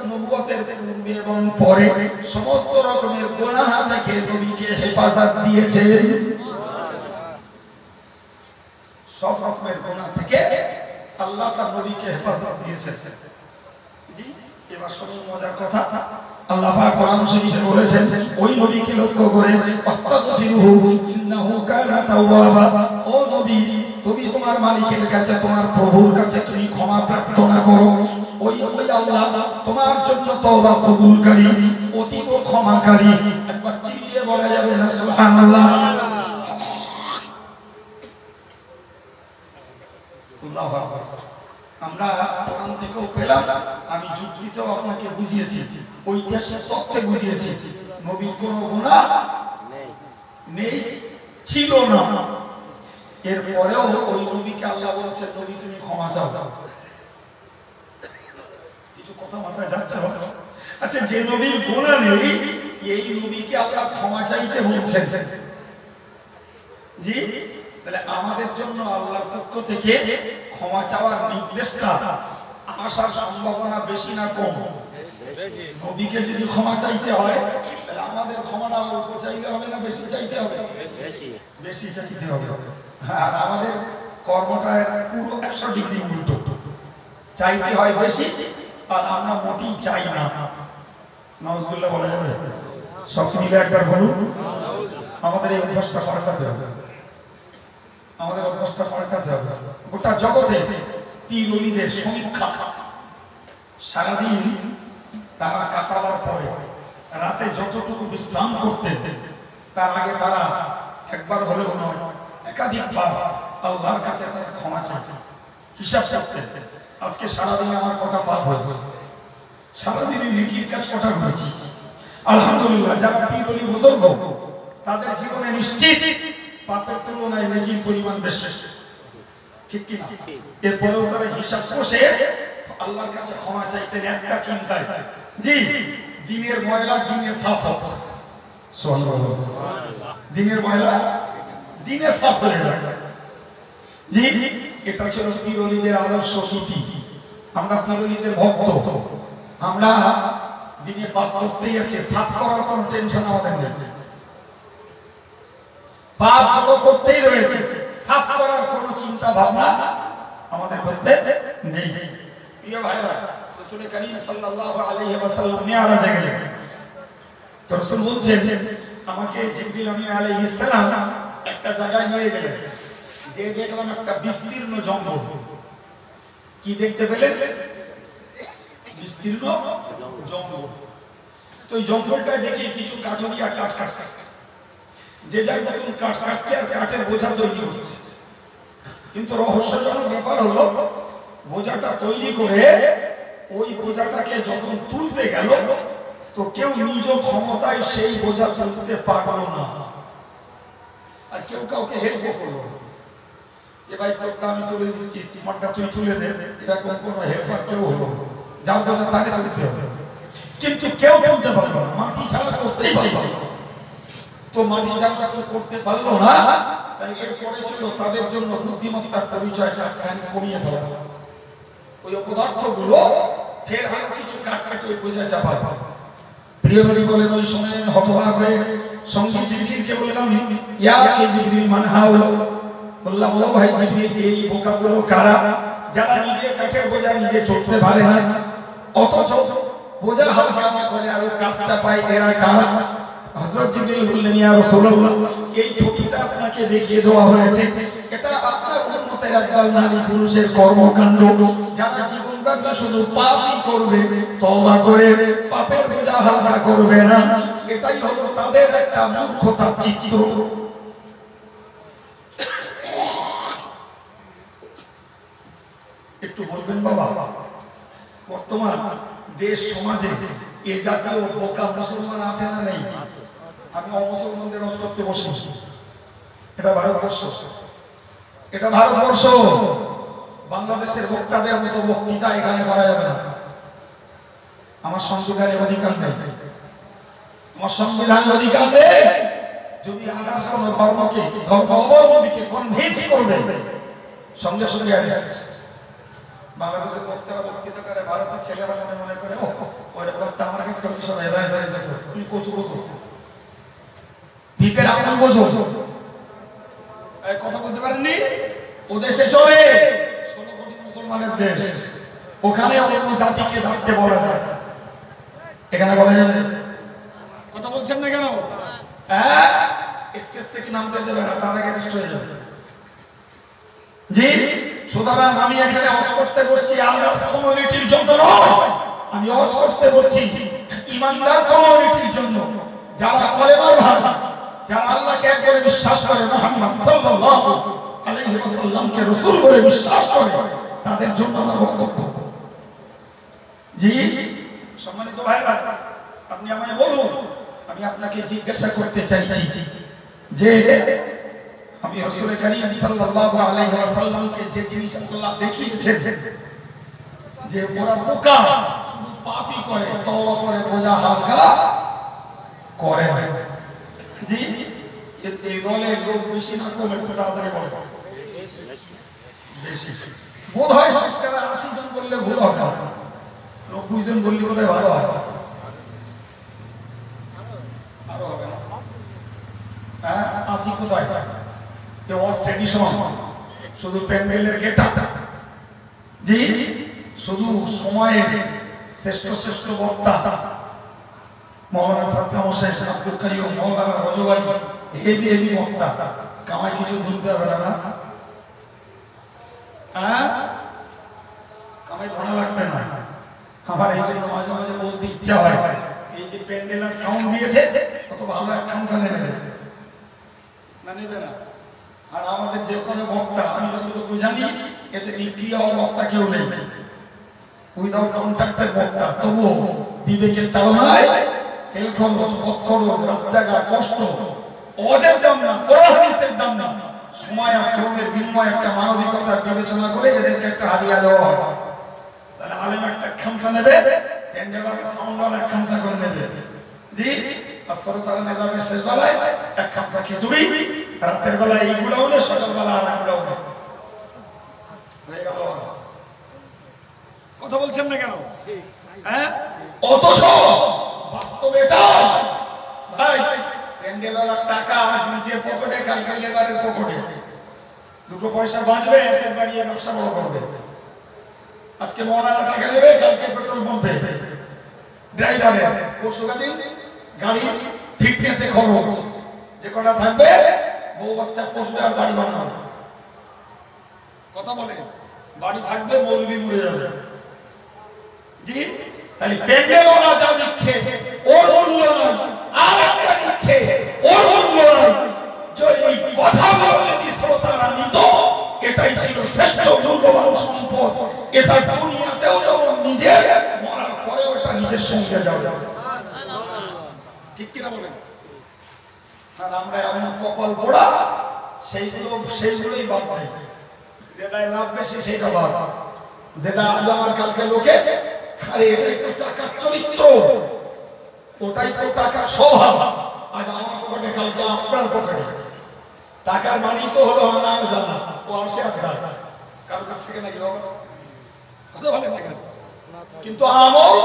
নবুয়তের পূর্বে এবং পরে সমস্ত রকমের গুনাহ থেকে নবীকে হেফাজত দিয়েছেন। সব রকমের গুনাহ থেকে আল্লাহ তার নবীকে হেফাজত দিয়েছেন। জি, এবার শুনুন মজার কথা। আল্লাহ পাক কোরআন শরীফে বলেছেন, ওই নবীকে লক্ষ্য করে, আস্তাগফিরুহু ইন্নাহু কানা তাওয়াবা। ও নবী, তুমি তোমার মালিকের কাছে, তোমার প্রভুর কাছে তুমি ক্ষমা প্রার্থনা করো। ওই আল্লাহ তোমার জন্য তওবা কবুলকারী, অতীব ক্ষমাকারী। একবার চিল্লিয়ে বলা যাবে না সুবহানাল্লাহ? আল্লাহু আকবার। আমরা কোরআন থেকেও পেলাম, আমি যুক্তিতেও আপনাকে বুঝিয়েছি, ঐতিহাসিক তথ্যে বুঝিয়েছি, নবীর কোনো গুনাহ নেই, ছিল না। এরপরেও ওই নবীকে আল্লাহ বলছেন, নবী তুমি ক্ষমা চাও। কিছু কথা মাথায় যাচ্ছে? আচ্ছা, যে নবীর গুনাহ নেই এই নবীকে আল্লাহ ক্ষমা চাইতে বলছেন, জি? তাহলে আমাদের জন্য আল্লাহর পক্ষ থেকে ক্ষমা চাওয়ার নির্দেশটা আসার সম্ভাবনা বেশি না কম? নবীকে যদি ক্ষমা চাইতে হয় তাহলে আমাদের ক্ষমাটা অল্প চাইলে হবে না বেশি চাইতে হবে? বেশি চাইতে হবে। আর আমাদের কর্মটা পুরো 100 ডিগ্রি উল্টো, চাইতে হয় বেশি আর আমরা মোটেই চাই না। নাউজুবিল্লাহ বলা যাবে? সব মিলে একবার বলুন। আমাদের এই অভ্যাসটা পাল্টাতে হবে, আমাদের অভ্যাসটা পাল্টাতে হবে। গোটা জগতে পীর ওলিদের সমীক্ষা, সারাদিন তারা কাটাবার পরে রাতে যতটুকু বিশ্রাম করতেন তার আগে তারা একবার হলেও নয় একাধিকবার আল্লাহর কাছে তারা ক্ষমা চাইতেন, হিসাব করতেন। আজকে সারাদিনে আমার কটা পাপ হয়েছে, সারাদিনে নেকির কাজ কটা করেছি। আলহামদুলিল্লাহ, যারা পীর ওলি বুজুর্গ তাদের জীবনে নিশ্চিত পাপের তুলনায় নেকির পরিমাণ বেশি, ঠিক কি না? এরপরেও তারা হিসাব কষে আল্লাহর কাছে ক্ষমা চাইতেন একটা চিন্তায়, জি দিনের ময়লা দিনে সাফ হোক। সুবহানাল্লাহ। দিনের ময়লা দিনে সাফ হয়ে যায়, জি এটা ছিল পীর ওলিদের আদর্শ নীতি। আমরা পীর ওলিদের ভক্ত, আমরা দিনে পাপ করতেই আছে, সাফ করার কোনো টেনশন আমাদের নেই। পাপ যত করতেই রয়েছে, সাফ করার কোনো চিন্তা ভাবনা আমাদের মধ্যে নেই। প্রিয় ভাইরা, রাসূল করিম সাল্লাল্লাহু আলাইহি ওয়াসাল্লাম মিরাজে গেলেন, তো রাসূল বলছেন আমাকে জিবরিল আমিন আলাইহিস সালাম একটা জায়গায় নিয়ে গেলেন, যে দেখলাম একটা বিস্তীর্ণ জঙ্গল। কি দেখতে পেলেন? বিস্তীর্ণ জঙ্গল। তো এই জঙ্গলটা দেখে কিছু কাঠুরিয়া কাঠ কাটছে, যে যার মতন কাঠ কাটছে আর কাঠের বোঝা তৈরি করছে। কিন্তু রহস্যজনক ব্যাপার হলো, বোঝাটা তৈরি করে ওই বোঝাটাকে যখন তুলতে গেল তো কেউ নিজ ক্ষমতায় সেই বোঝা তুলতে পারলো না, আর কেউ কাউকে হেল্প করলো না। এ ভাই তোরটা আমি তুলে দিচ্ছি, তোমারটা তুই তুলে দে, এরকম কোনো হেল্পার কেউ হলো, যার বোঝা তাকে তুলতে হবে। কিন্তু কেউ তুলতে পারলো না, মাটি ছাড়া করতেই পারলো না। তো মাটি ছাড়া যখন করতে পারলো না, তাই এরপরে ছিল তাদের জন্য বুদ্ধিমত্তার পরিচয়টা কমিয়ে দেওয়া। ওই পদার্থগুলো ফের আরো কিছু কাটকাটে ওই বোঝা চাপা। প্রিয় নবী বলেন, ওই সময় হতবাক হয়ে সঙ্গে জিবরিলকে বললাম, ইয়া কে জিবরিল মান হাউলা, বললাম ও ভাই জিবরিল, এই বোকাগুলো কারা যারা নিজে কাঠের বোঝা নিজে চলতে পারে না, অথচ বোঝা হালকা না করে আরো কাঠ চাপায়, এরা কারা? হযরত জিবরিল বললেন, ইয়া রাসূলুল্লাহ, এই ছবিটা আপনাকে দেখিয়ে দেওয়া হয়েছে, এটা আপনার উম্মতের একদল নারী পুরুষের কর্মকাণ্ড, যারা জীবনব্যাপী শুধু পাপই করবে, তওবা করে পাপের বোঝা হালকা করবে না। এটাই হলো তাদের একটা মূর্খতার চিত্র। একটু বলবেন বাবা, বর্তমান দেশ সমাজে এ জাতীয় বোকা মুসলমান আছে না নেই? আমি অমুসলমানদের রোধ করতে বসি। এটা ভারতবর্ষ, এটা ভারতবর্ষ। বাংলাদেশের বক্তাদের মতো বক্তৃতা এখানে করা যাবে না। আমার সংবিধানের অধিকার নেই, আমার সংবিধানের অধিকার নেই। যদি আদার্স কোন ধর্মকে, ধর্ম অবলম্বীকে কনভিন্স করবে, সঙ্গে সঙ্গে অ্যারেস্ট। বাংলাদেশের বক্তারা বক্তৃতা করে, ভারতের ছেলেরা মনে মনে করে, ও ওই বক্তা আমার একটা সব হেদায়েত হয়ে যেত। তুমি কচু বোঝো, ভিতের আমল বোঝো, কথা বুঝতে পারেননি? ও দেশে চলে 16 কোটি মুসলমানের দেশ, ওখানে অন্য জাতিকে ডাকতে বলা যায়, এখানে বলা যাবে? কথা বলছেন না কেন? স্টেজ থেকে নামতে দেবে না, তার আগে অ্যারেস্ট হয়ে যাবে। জি, সুতরাং আমি এখানে হজ করতে বসছি আদার্স কমিউনিটির জন্য নয়, আমি হজ করতে বসছি ইমানদার কমিউনিটির জন্য, যারা কলেমার ভাষা, যারা আল্লাহকে এক করে বিশ্বাস করে, মুহাম্মদ সাল্লাল্লাহু আলাইহি ওয়াসাল্লামকে রাসূল বলে বিশ্বাস করে, তাদের জন্য আমার বক্তব্য। জি সম্মানিত ভাইরা, আপনি আমায় বলুন, আমি আপনাকে জিজ্ঞাসা করতে চাইছি যে আমি রাসূল করিম সাল্লাল্লাহু আলাইহি ওয়াসাল্লামকে যে জিনিস আল্লাহ দেখিয়েছেন যে ওরা বোকা, শুধু পাপই করে, তওবা করে, বোঝা হালকা করে না। জি এই দলে লোক বেশি না কম, একটু তাড়াতাড়ি বলে বেশি, বোধ হয় শতকরা 80 জন বললে ভুল হবে, 90 জন বললে বোধহয় ভালো হয়, আরো হবে না। হ্যাঁ আছি কোথায়? শুধু প্যান্ডেলের গেটা, জি শুধু সময়ের শ্রেষ্ঠ শ্রেষ্ঠ বক্তা মৌলানা সাদ্দাম হোসেন, আব্দুল কাইয়ুম, মৌলানা রজবাই, হেভি হেভি বক্তা, কামাই কিছু ধরতে হবে না, হ্যাঁ কামাই ধরা লাগবে না। আমার এই জন্য মাঝে মাঝে বলতে ইচ্ছা হয়, এই যে প্যান্ডেলের সাউন্ড দিয়েছে কত ভালো এক খামসা নেবে না, নেবে না। আর আমাদের যে কোনো বক্তা, আমি যতটুকু জানি, এতে নিক্রিয় বক্তা কেউ নেই, উইদাউট কন্ট্রাক্টের বক্তা, তবুও বিবেকের তাড়নায় ফেল খরচ, পথ খরচ, রাত জাগা, কষ্ট, অজের দাম না, কোরআন হাদিসের দাম না, সময় আর শ্রমের বিনিময়ে একটা মানবিকতার বিবেচনা করে এদেরকে একটা হাদিয়া দেওয়া হয়। তাহলে আলেম একটা খামসা নেবে, প্যান্ডেলের সাউন্ডওয়ালা এক খামসা করে নেবে, জি আসরতার নিজামের শেষ বেলায় এক খামসা খিচুড়ি, রাতের বেলায় এইগুলো হলে, সকাল বেলা আর একগুলো হলে হয়ে গেল। কথা বলছেন না কেন? হ্যাঁ অথচ বাস্তবে ভাই প্যান্ডেলের টাকা আজ নিজের পকেটে, কালকে লেবারের পকেটে, দুটো পয়সা বাঁচবে, অ্যাসেট বাড়িয়ে ব্যবসা বড় করবে। আজকে মৌলানা টাকা দেবে, কালকে পেট্রোল পাম্পে ড্রাইভারের, পরশুরা দিন গাড়ি ফিটনেসে খরচ, যে কটা থাকবে বউ বাচ্চা পোষবে আর বাড়ি বানাবে। কথা বলে বাড়ি থাকবে, মৌলবি মরে যাবে। জি তাহলে প্যান্ডেলওয়ালা যা দিচ্ছে ওর মূল্য নয়, আর একটা দিচ্ছে ওর মূল্য নয়। যদি কথাগুলো যদি শ্রোতারা নিত, এটাই ছিল শ্রেষ্ঠ মূল্যবান সম্পদ। এটা দুনিয়াতেও যেমন নিজের, মরার পরেও এটা নিজের সঙ্গে যাবে। ঠিক কিনা বলেন? আর আমরা এমন কপাল পোড়া, সেইগুলোই বাদ নাই, যেটাই লাভ বেশি সেইটা বাদ, যেটা আজ আমার কালকে লোকে, আরে এটাই তো টাকার চরিত্র, ওটাই তো টাকার স্বভাব, আজ আমার পকেটে কালকে আপনার পকেটে। টাকার মানি তো হলো না জানা, ও আসে আর যায় কারোর কাছ থেকে নাকি হবে, কথা বলেন না কেন? কিন্তু আমল,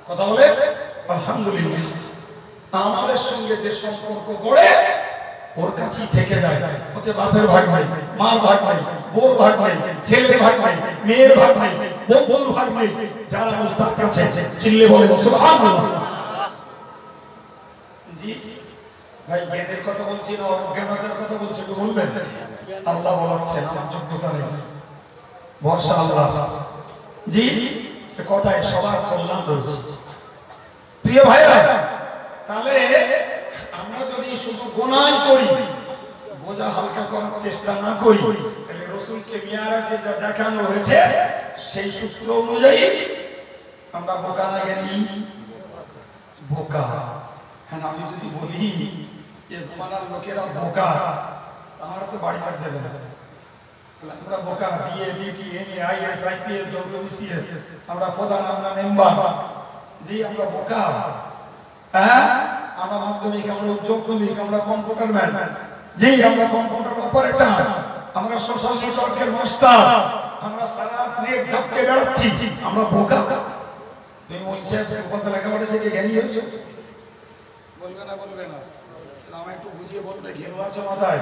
কথা বলে আলহামদুলিল্লাহ, আমাদের সঙ্গে যে সম্পর্ক গড়ে ওর কাছেই থেকে যায়। ওতে বাপের ভাগ নাই, মার ভাগ নাই, বউর ভাগ নাই, ছেলের ভাগ নাই, মেয়ের ভাগ নাই, বন্ধুর ভাগ নাই, যারা তার কাছে চিল্লে বলেন সুবহানাল্লাহ। জি ভাই জ্ঞানের কথা বলছি না অজ্ঞানতার কথা বলছি, একটু বলবেন? আল্লাহ বলাচ্ছেন, আমার যোগ্যতা নেই, ভরসা আল্লাহ। জি কথায় সবার কল্যাণ রয়েছে। প্রিয় ভাইরা, তাহলে আমরা যদি শুধু গোনাই করি, বোঝা হালকা করার চেষ্টা না করি, তাহলে রাসূলকে মিরাজে যা দেখানো হয়েছে সেই সূত্র অনুযায়ী আমরা বোকা না জ্ঞানী, বোকা। হ্যাঁ আমি যদি বলি যে জমানার লোকেরা বোকা, আমরা তো বাড়ি হাট দেবে না, আমরা বোকা, বিএ, বিটি, এমএ, আইএস, আইপিএস, ডব্লিউবিসিএস, আমরা প্রধান, আমরা মেম্বার, জি আমরা বোকা। হ্যাঁ আমরা মাধ্যমিক, আমরা উচ্চ মাধ্যমিক, আমরা কম্পিউটার ম্যান, জি আমরা কম্পিউটার অপারেটর, আমরা সোশ্যাল নেটওয়ার্কের মাস্টার, আমরা সারা নেট ঘাটতে বেড়াচ্ছি, আমরা বোকা। তুমি বলছো কত লেখাপড়া শিখে জ্ঞানী হয়েছো? বলবে না, বলবে না, আমার একটু বুঝিয়ে বলবে, ঘেনু আছে মাথায়।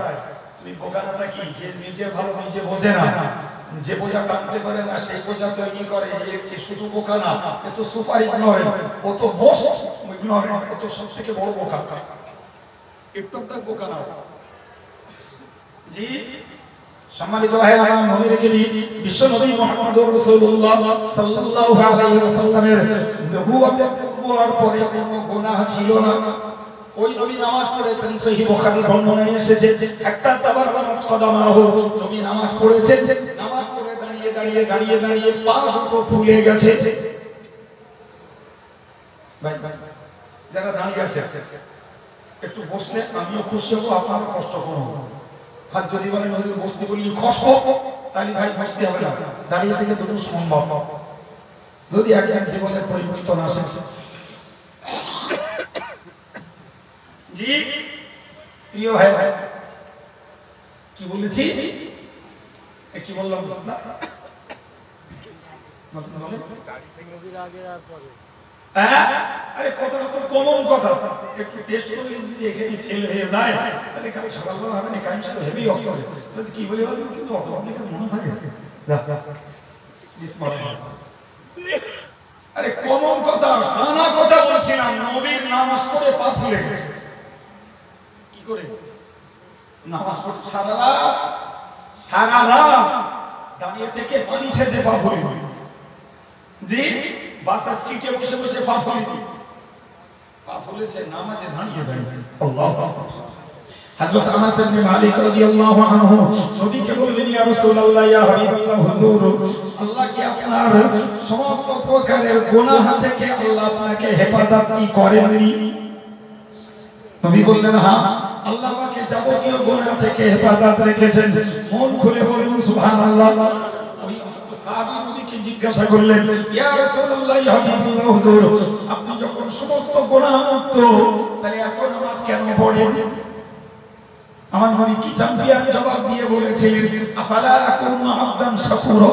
তুমি বোকা না থাকি, যে নিজে ভালো নিজে বোঝে না, যে বোঝা টানতে পারে না সেই বোঝা তৈরি করে, এ শুধু বোকা না, এ তো সুপার ইগনোরেন্ট, ও তো মোস্ট ইগনোরেন্ট, ও তো সব থেকে বড় বোকা, একটু বোকা না। জি সম্মানিত ভাইরা আমার, মনে রেখে দিন, বিশ্ব নবী মুহাম্মদুর রাসূলুল্লাহ সাল্লাল্লাহু আলাইহি ওয়াসাল্লামের নবুয়তের পূর্ব আর পরে কোনো গুনাহ ছিল না। ওই নবী নামাজ পড়েছেন, সহিহ বুখারীর বর্ণনায় এসেছে, একটা তাবাররাত কদামাহু, নবী নামাজ পড়েছেন, নামাজ পড়ে দাঁড়িয়ে পা দুটো ফুলে গেছে। ভাই যারা দাঁড়িয়ে আছে একটু বসলে আমিও খুশি হব, আপনারও কষ্ট করব। হাত যদি বলেন নদীর বসতে বলি খসবো, তাহলে ভাই বসতে হবে না, দাঁড়িয়ে থেকে দুটো সম্ভব। যদি একদিন জীবনের পরিবর্তন আসে। জি প্রিয় ভাই, কি বলেছি, কি বললাম? আরে কথাটা তো কমন কথা, একটু টেস্ট করলে যদি এখানে ফেল হয়ে যায় তাহলে কাল সকালবেলা হবে না, কাইম সাহেব হেভি অফ করে তাহলে কি বলে বলবেন, কিন্তু অত অনেকের মনে থাকে। আরে কমন কথা, নানা কথা বলছিলাম। নবীর নামাজ পড়ে পা ফুলে গেছে। কি করে নামাজ পড়ে সারা রাত দাঁড়িয়ে থেকে পানি ছেড়ে পা ফুলে, জি বাসার সিটে বসে বসে পা ফুলেছে নামাজে দাঁড়িয়ে। আল্লাহু আকবার। হযরত আনাস ইবনে মালিক রাদিয়াল্লাহু আনহু নবীকে বললেন, ইয়া রাসূলুল্লাহ, ইয়া হাবিবাল্লাহ, হুজুর, আল্লাহ কি আপনার সমস্ত প্রকারের গুনাহ থেকে আল্লাহ আপনাকে হেফাজত কি করেননি? নবী বললেন, হ্যাঁ, আল্লাহ আমাকে যাবতীয় গুনাহ থেকে হেফাজত রেখেছেন। মন খুলে বলুন সুবহানাল্লাহ। ওই সাহাবী নবীকে জিজ্ঞাসা করলেন, ইয়া রাসূলুল্লাহ, ইয়া হাবিবাল্লাহ, হুজুর, আপনি যখন সমস্ত গুনাহ মুক্ত, তাহলে এত নামাজ কেন পড়েন? আমার নবী কি চ্যাম্পিয়ন জবাব দিয়ে বলেছিলেন, আফালা আকুনু আবদান শাকুরা।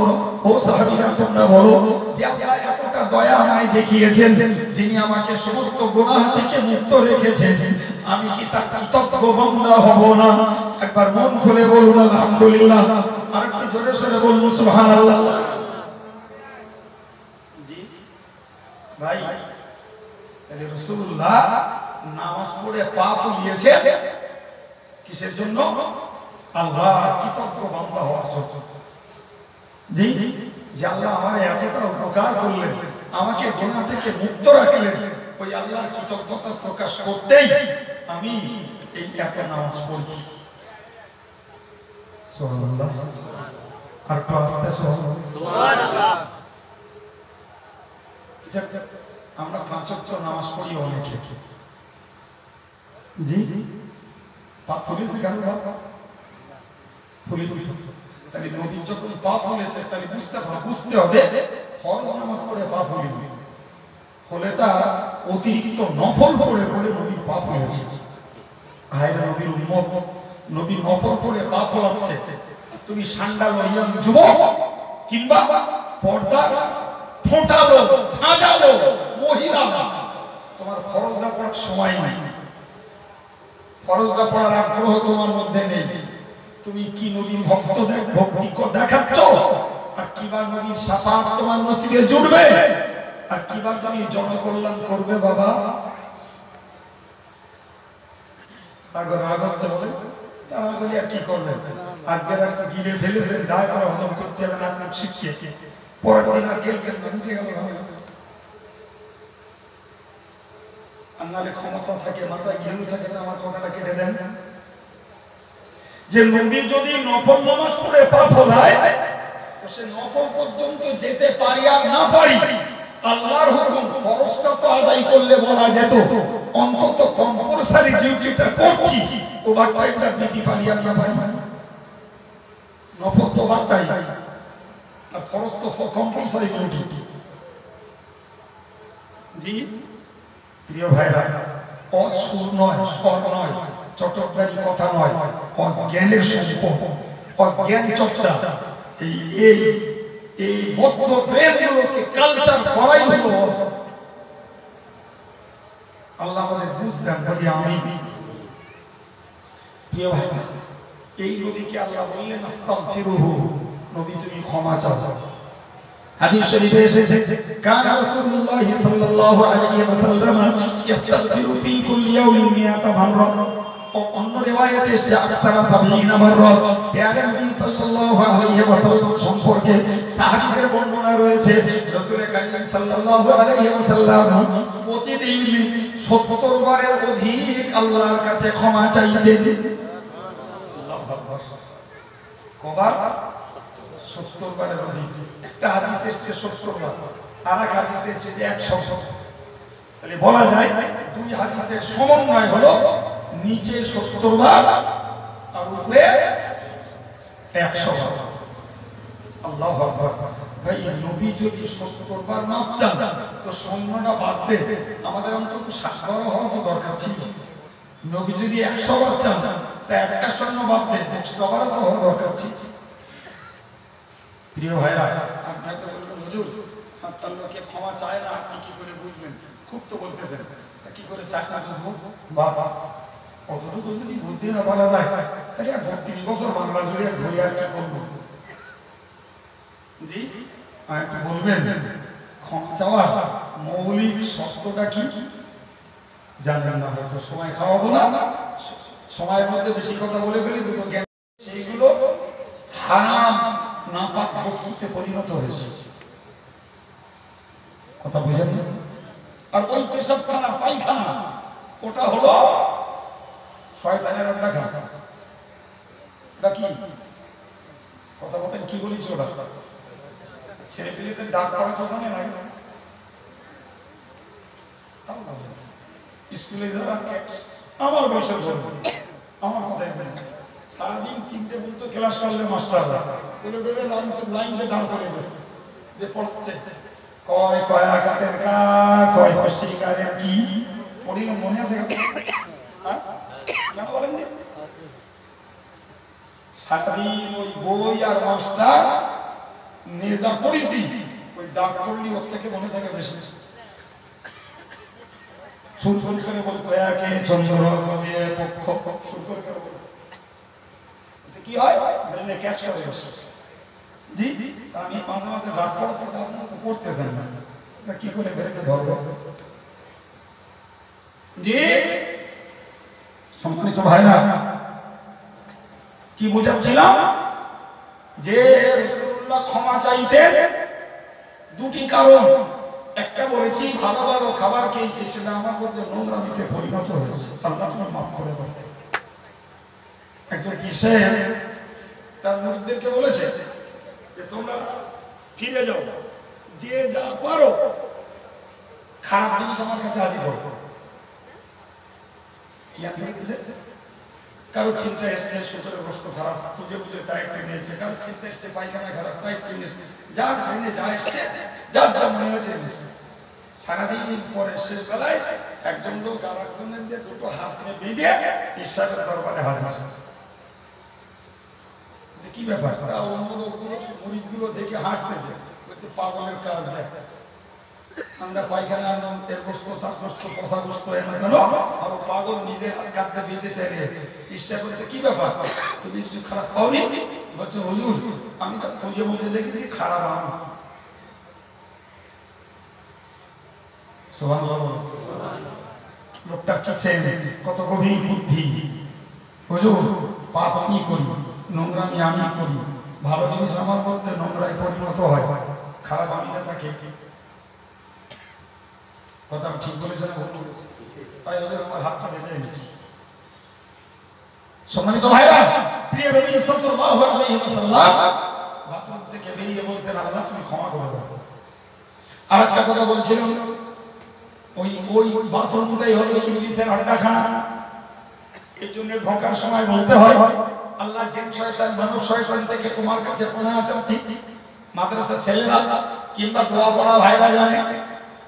ও সাহাবীরা, তোমরা বলো যে আল্লাহ এতটা দয়া আমায় দেখিয়েছেন, যিনি আমাকে সমস্ত গুনাহ থেকে মুক্ত রেখেছেন, আমি কি তার কৃতজ্ঞ বান্দা হব না? একবার মন খুলে বলুন আলহামদুলিল্লাহ, আর একটু জোরে সোরে বলুন সুবহানাল্লাহ। জি ভাই, তাহলে রাসূলুল্লাহ নামাজ পড়ে পা ফুলিয়েছে কিসের জন্য? আল্লাহ কৃতজ্ঞ বান্দা হওয়ার জন্য। জি, যে আল্লাহ আমার এতটা উপকার করলেন, আমাকে গুনাহ থেকে মুক্ত রাখলেন, ওই আল্লাহর কৃতজ্ঞতা প্রকাশ করতেই আমি এই এত নামাজ পড়ি। সুবহানাল্লাহ। আর তো আস্তে সুবহানাল্লাহ। আমরা 5 ওয়াক্ত নামাজ পড়ি অনেকে, জি পা ফুলেছে কেন? ফুলে তাহলে নবী যখন পা ফুলেছে তাহলে বুঝতে হবে ফরজ নামাজ পড়ে পা ফুলেনি, ফলে তা অতিরিক্ত নফল পড়ে নবী পা ফুলেছে। হায়রে নবীর উম্মত, নবী নফল পড়ে পা ফোলাচ্ছে, তুমি সান্ডাল ইয়াং যুবক কিংবা পর্দা ফোঁটালো ঝাঁঝালো মহিলা, তোমার ফরজটা পড়ার সময় নাই, ফরজটা পড়ার আগ্রহ তোমার মধ্যে নেই। তুমি কি নবীর ভক্ত ভক্তি দেখাচ্ছ, আর কিবা নবীর শাফাআত তোমার নসিবে জুড়বে, আর কিবা তুমি জনকল্যাণ করবে? বাবা আগর হচ্ছে বলে তারা বলি আর কি করবে? আজকে রাতে গিলে ফেলেছেন, দায় করে হজম করতে হবে না, আপনি শিখছে পরের দিন আর গেলবেন না, উঠে গেল হবে। আর নাহলে ক্ষমতা থাকে, মাথায় ঘেলু থাকে না, আমার কথাটা কেটে দেন। যে নবী যদি নফল নামাজ পড়ে পা ফোলায়, তো সে নফল পর্যন্ত যেতে পারি আর না পারি, আল্লাহর হুকুম ফরজটা তো আদায় করলে বলা যেত অন্তত কম্পালসারি ডিউটিটা করছি, ওভারটাইমটা দিতে পারি আর না পারি। নফল তো ওভারটাইম, আর ফরজ তো কম্পালসারি ডিউটি। জি প্রিয় ভাইরা, অসুর নয়, স্বর নয়, চটকদারি কথা নয়, অজ্ঞানের সম্পদ, অজ্ঞান চর্চা, এই বদ্ধ ব্রেনগুলোকে কালচার করাই হলো। আল্লাহ আমাদের বুঝবেন বলি আমি। প্রিয় ভাইরা, এই নবীকে আল্লাহ বললেন আস্তাগফিরুহু, নবী তুমি ক্ষমা চাও। হাদিস শরীফে এসেছে, কানা রাসূলুল্লাহ সাল্লাল্লাহু আলাইহি ওয়াসাল্লাম ইস্তাগফিরু ফি কুল্লি ইয়াউমিন 100 মাররা। অন্য রিওয়ায়াতে এসেছে আকসারা 70 মাররা প্যারে নবী সাল্লাল্লাহু আলাইহি ওয়াসাল্লাম সম্পর্কে সাহাবীদের বর্ণনা রয়েছে রাসূল কারীম সাল্লাল্লাহু আলাইহি ওয়াসাল্লাম প্রতিদিন 70 বারের অধিক আল্লাহর কাছে ক্ষমা চাইতেন। আল্লাহু আকবার। কবার? 70 বারের অধিক। একটা হাদিসে এসেছে 70 বার, আর এক হাদিসে এসেছে 100 বার। তাহলে বলা যায় দুই হাদিসের সমন্বয় হলো নিচে 70 বার আর উপরে 100 বার। আল্লাহু আকবার। ভাই নবী যদি 70 বার মাপ চান তো শূন্যটা বাদ দিয়ে আমাদের অন্তত 60 বার হওয়া তো দরকার ছিল। নবী যদি 100 বার চান তা একটা শূন্য বাদ দিয়ে 100 বার তো হওয়া দরকার ছিল। প্রিয় ভাইরা, আপনি তো বলবেন হুজুর আপনার লোকে ক্ষমা চায় না, আপনি কি করে বুঝবেন? খুব তো বলতেছেন, কি করে চায় না বুঝবো? বাবা অতটুকু যদি বুঝতে না বলা যায় তাহলে ৩ বছর বাংলা জুড়ে ঘুরে আর কি করবো? জি একটু বলবেন ক্ষমা চাওয়ার মৌলিক শর্তটা কি জানেন না? হয়তো সময় খাওয়াবো না, সময়ের মধ্যে বেশি কথা বলে ফেলি, দুটো জ্ঞান সেইগুলো হারাম নাপাক বস্তুতে পরিণত হয়েছে। কথা বুঝেন? আর ওই পেশাবখানা পায়খানা ওটা হলো শয়তানের আড্ডাখানা। ওটা কি কথা বলেন, কি বলিস ওটা? ছেলে পেলেতে ডাক পড়া তো জানে না, স্কুলে যারা আমার বয়সের ধরবো আমার কথাই বলি, সারাদিন 3টে পর্যন্ত ক্লাস করলে মাস্টাররা লাইনকে দাঁড় করে গেছে যে পড়ছে কয় কয়া কাতের কা কয় হর্ষি কারের কি পড়িল মনে আছে? কেন বলেন? সারাদিন ওই বই আর মাস্টার নেজা পড়েছি, ওই ডাক পড়লি ওর থেকে মনে থাকে বেশি। সুর করে বলতো একে চন্দ্র পক্ষ সুর করে কি হয় ব্রেনে ক্যাচ করে বসে। জি আমি মাঝে মাঝে ডাক পড়াচ্ছি, আপনারা তো পড়তেছেন না, কি করে ব্রেনে ধরবো? জি সম্মানিত ভাইরা, কি বুঝাচ্ছিলাম যে রাসূলুল্লাহ ক্ষমা চাইতেন দুটি কারণ। একটা বলেছি ভালো ভালো খাবার খেয়েছি, সেটা আমার মধ্যে নোংরামিতে পরিণত হয়েছে, আল্লাহ তোমার মাফ করে দেবে। একজন কিসের তার মুরিদদেরকে বলেছে যে তোমরা ফিরে যাও, যে যা পারো খারাপ জিনিস আমার কাছে হাজির করো। কি আপনি বলেছে? কারো চিন্তা এসছে সুতরাং বস্তু খারাপ, খুঁজে বুঝে তাই একটা নিয়েছে, কারো চিন্তা এসছে পায়খানা খারাপ তাই একটা নিয়েছে, যার ব্রেনে যা এসছে যার যা মনে হয়েছে নিয়েছে। সারাদিন পরে শেষ বেলায় একজন লোক আর একজনের দিয়ে দুটো হাত নিয়ে বেঁধে ঈশ্বরের দরবারে হাজির। কি ব্যাপার? অন্য লোকগুলো মুরিদগুলো দেখে হাসতেছে, পাগলের কাজ দেয়, আমরা পায়খানা আনলাম এর বস্তু তার বস্তু পচা বস্তু এনে গেল, আর পাগল নিজে কাঁদতে বেঁধে তেরে ঈশ্বর বলছে কি ব্যাপার তুমি কিছু খারাপ পাওনি? বলছে হুজুর আমি তো খুঁজে বুঝে দেখেছি খারাপ আম। লোকটা কি সেন্স, কত গভীর বুদ্ধি। হুজুর পাপ আমি করি, নোংরামি আমি করি, ভালো জিনিস আমার মধ্যে নোংরায় পরিণত হয়, খারাপ আমি না থাকে। কথা ঠিক বলেছে না ভুল বলেছে? তাই ওদের আমার হাতটা বেঁধে এনেছি। সম্মানিত ভাইরা, প্রিয় নবী সাল্লাল্লাহু আলাইহি ওয়াসাল্লাম বাথরুম থেকে বেরিয়ে বলতেন আল্লাহ তুমি ক্ষমা করে দাও। আরেকটা কথা বলছিলাম, ওই বাথরুমটাই হলো ইবলিসের আড্ডাখানা। এই জন্য ঢোকার সময় বলতে হয় আল্লাহ জিন শয়তান মানব শয়তান থেকে তোমার কাছে পানাহ চাচ্ছি। মাদ্রাসার ছেলেরা কিংবা দোয়া পড়া ভাইরা জানে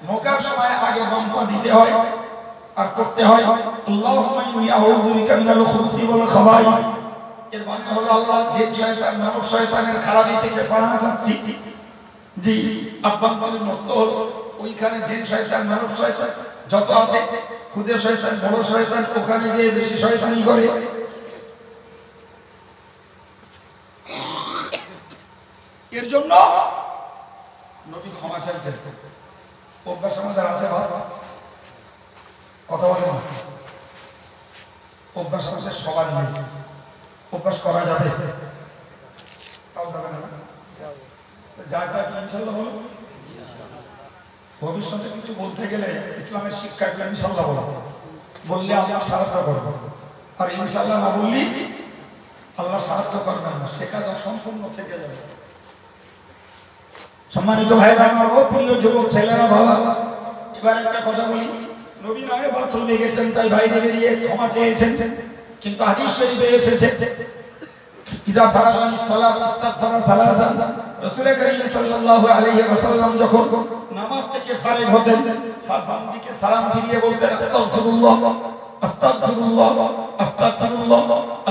ঢোকার সময় আগে বাম পা দিতে হয় আর করতে হয় আল্লাহুম্মা ইন্নী আউযু বিকা মিনাল খুবুসি ওয়াল খাবাইস। এর মানে হলো আল্লাহ জিন শয়তান মানব শয়তানের খারাপি থেকে পানাহ চাচ্ছি। জি আভ্যন্তরীণ মত হলো ওইখানে জিন শয়তান মানব শয়তান যত আছে, খুদে শয়তান বড় শয়তান ওখানে গিয়ে বেশি শয়তানি করে। এর জন্য নবী ক্ষমা চাইতেন। অভ্যাস আমাদের আছে ভালো কথা বলে না, অভ্যাস আমাদের সবার নেই, অভ্যাস করা যাবে? তাও যাবে না, যা তা কি ইনশাল্লাহ বলো। ভবিষ্যতে কিছু বলতে গেলে ইসলামের শিক্ষাগুলো ইনশাল্লাহ বলো, বললে আল্লাহ সাহায্য করবে, আর ইনশাল্লাহ না বললি আল্লাহ সাহায্য করবে না, শেখা অসম্পূর্ণ থেকে যাবে। সম্মানিত ভাইরা আমার, ও প্রিয় যুবক ছেলেরা, বাবা, এবার একটা কথা বলি। নবী নয় বাথরুমে গেছেন, তাই বাইরে বেরিয়ে ক্ষমা চেয়েছেন, কিন্তু হাদিস শরীফে এসেছে ইযা ফারাগামিস সালাত ইস্তাগফারা সালাসান। রাসূল করিম সাল্লাল্লাহু আলাইহি ওয়াসাল্লাম যখন নামাজ থেকে ফারিগ হতেন, বাম দিকে সালাম ফিরিয়ে বলতেন আস্তাগফিরুল্লাহ আস্তাগফিরুল্লাহ আস্তাগফিরুল্লাহ।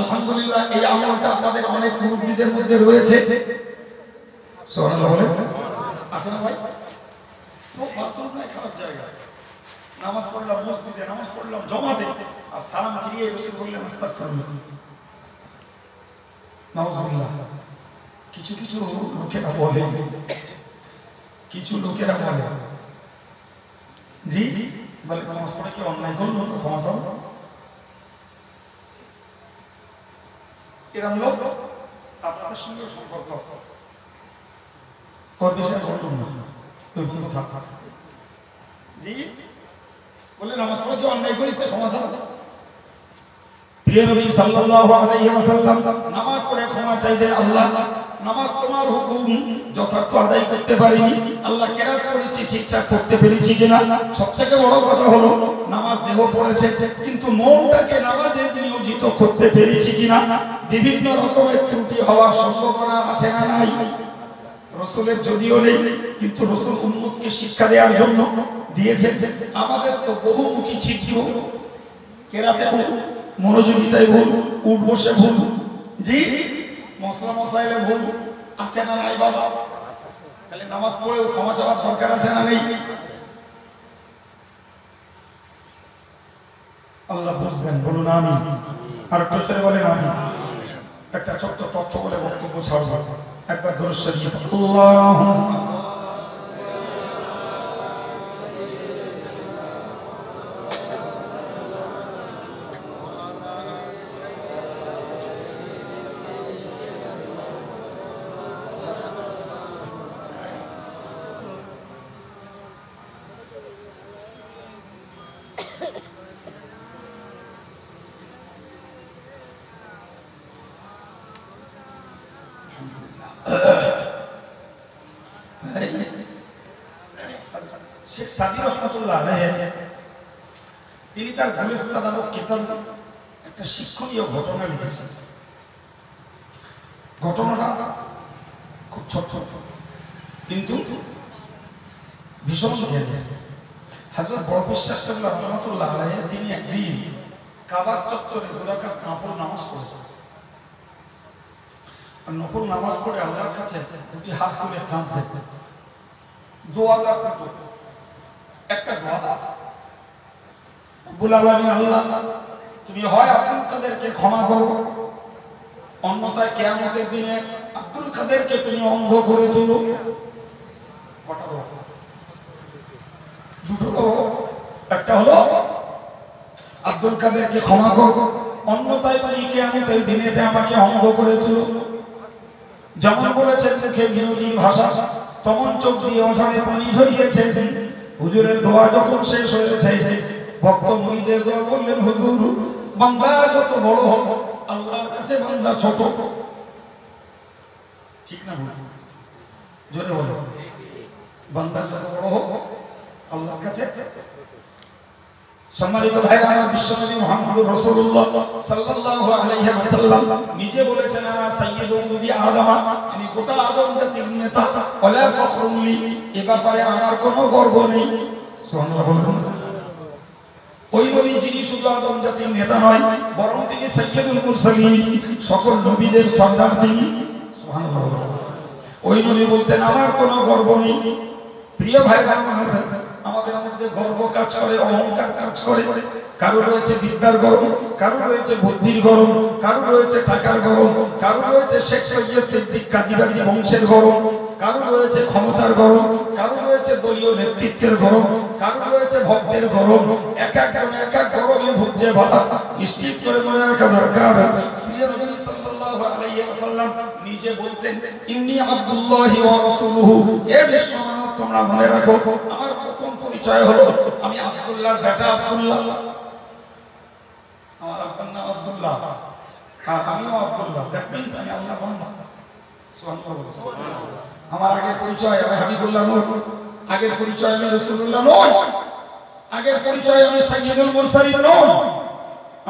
আলহামদুলিল্লাহ, এই আমলটা আমাদের অনেক মুরব্বিদের মধ্যে রয়েছে। সুবহানাল্লাহ বলেন, আসে না ভাই? তো বাথরুম নাই খারাপ জায়গা, নামাজ পড়লাম মসজিদে, নামাজ পড়লাম জমাতে, আর সালাম ফিরিয়ে রাসূল বললেন আস্তাগফিরুল্লাহ। নাউজুবিল্লাহ। কিছু কিছু লোকেরা বলে, জি বলে নামাজ পড়ে কি অন্যায় করলো তো ক্ষমা চাও? এরকম লোক আপনাদের সঙ্গে সম্পর্ক আছে, ওর বিষয়ে বলুন না, ওই বন্ধু থাক, জি বলে নামাজ পড়ে কি অন্যায় করিস ক্ষমা চাও? প্রিয় নবী সাল্লাল্লাহু আলাইহি ওয়াসাল্লাম নামাজ পড়ে ক্ষমা চাইতেন, আল্লাহ নামাজ তোমার হুকুম যথার্থ আদায় করতে পারিনি, আল্লাহ কেরাত করেছি ঠিকঠাক করতে পেরেছি কিনা। সবথেকে বড় কথা হলো নামাজ দেহ পড়েছে, কিন্তু মনটাকে নামাজে নিয়োজিত করতে পেরেছি কিনা। বিভিন্ন রকমের ত্রুটি হওয়ার সম্ভাবনা আছে না নাই? রাসূলের যদিও নেই, কিন্তু রাসূল উম্মতকে শিক্ষা দেওয়ার জন্য দিয়েছেন। আমাদের তো বহুমুখী ছিদ্র, কেরাতে ভুল, মনোযোগিতায় ভুল, উঠ বসে ভুল, জি মশলা মশাইলে ভুল আছে না নাই বাবা? তাহলে নামাজ পড়েও ক্ষমা চাওয়ার দরকার আছে না নেই? আল্লাহ বুঝবেন, বলুন আমি। আর একটু ছেড়ে বলেন আমি। একটা ছোট্ট তথ্য বলে বক্তব্য ছাড়ব। একবার দরুদ শরীফ আল্লাহুম্মা শেখ সাদি রহমতুল্লাহ আলাইহি তিনি তার গুলিস্তান নামক কিতাবে একটা শিক্ষণীয় ঘটনা লিখেছেন। ঘটনাটা খুব ছোট কিন্তু ভীষণ জ্ঞানী। হযরত বড় বিশ্বাস রহমতুল্লাহ আলাইহি তিনি একদিন কাবার চত্বরে 2 রাকাত নফল নামাজ পড়েছেন। আর নফল নামাজ পড়ে আল্লাহর কাছে দুটি হাত তুলে কাঁদতেন, দোয়া করতেন। একটা দোয়া, রব্বুল আলামিন আল্লাহ তুমি হয় আব্দুল কাদেরকে ক্ষমা করো, অন্যথায় কিয়ামতের দিনে আব্দুল কাদেরকে তুমি অন্ধ করে দিলো। কটা দোয়া? দুটো দোয়া। একটা হলো আব্দুল কাদেরকে ক্ষমা করো, অন্যথায় তুমি কিয়ামতের দিনে আমাকে অন্ধ করে দিলো। যেমন বলেছেন মুখে বিনোদীর ভাষা, তেমন চোখ দিয়ে অঝরে পানি ঝরিয়েছেন। হুজুরের দোয়া যখন শেষ হয়েছে, ভক্ত মুরিদের দোয়া বললেন, হুজুর বান্দা যত বড় হোক আল্লাহর কাছে বান্দা ছোট। ঠিক না ভুল? জোরে বলো। বান্দা যত বড় হোক আল্লাহর কাছে। সম্মানিত ভাইরা আমার, বিশ্বনবী মুহাম্মদুর রাসূলুল্লাহ সাল্লাল্লাহু আলাইহি ওয়াসাল্লাম নিজে বলেছেন, আনা সাইয়্যিদু ওয়ালি আদম, আমি গোটা আদম জাতির নেতা, ওয়ালা ফখরুলি, এ ব্যাপারে আমার কোনো গর্ব নেই। সুবহানাল্লাহ বলুন। ওই নবী যিনি শুধু আদম জাতির নেতা নয়, বরং তিনি সাইয়্যিদুল মুরসালিন, সকল নবীদের সর্দার তিনি। সুবহানাল্লাহ। ওই নবী বলতেন, আমার কোনো গর্ব নেই। প্রিয় ভাইরা আমার, আমাদের মধ্যে গর্ব কাজ করে, অহংকার কাজ করে। কারো রয়েছে বিদ্যার গরম, কারো রয়েছে বুদ্ধির গরম, কারো রয়েছে টাকার গরম, কারো রয়েছে শেখ সৈয়দ সিদ্দিক কাজী বংশের গরম, কারো রয়েছে ক্ষমতার গরম, কারো রয়েছে দলীয় নেতৃত্বের গরম, কারো রয়েছে ভক্তের গরম। এক একজন এক এক গরমে ভুগছে। বাবা নিশ্চিত করে মনে রাখা দরকার, প্রিয় নবী সাল্লাল্লাহু আলাইহি ওয়াসাল্লাম নিজে বলতেন, ইন্নী আব্দুল্লাহি ওয়া রাসূলুহু। এ বিশ্বমানব তোমরা মনে রাখো, আমার প্রথম পরিচয় হলো আমি আব্দুল্লাহর বেটা আব্দুল্লাহ। আমার আব্বার নাম আব্দুল্লাহ আর আমিও আব্দুল্লাহ। দ্যাট মিন্স আমি আল্লাহর বান্দা। সুবহানাল্লাহ। আমার আগের পরিচয় আমি হাবিবুল্লাহ নই, আগের পরিচয় আমি রাসূলুল্লাহ নই, আগের পরিচয় আমি সাইয়্যিদুল মুরসালিন নই,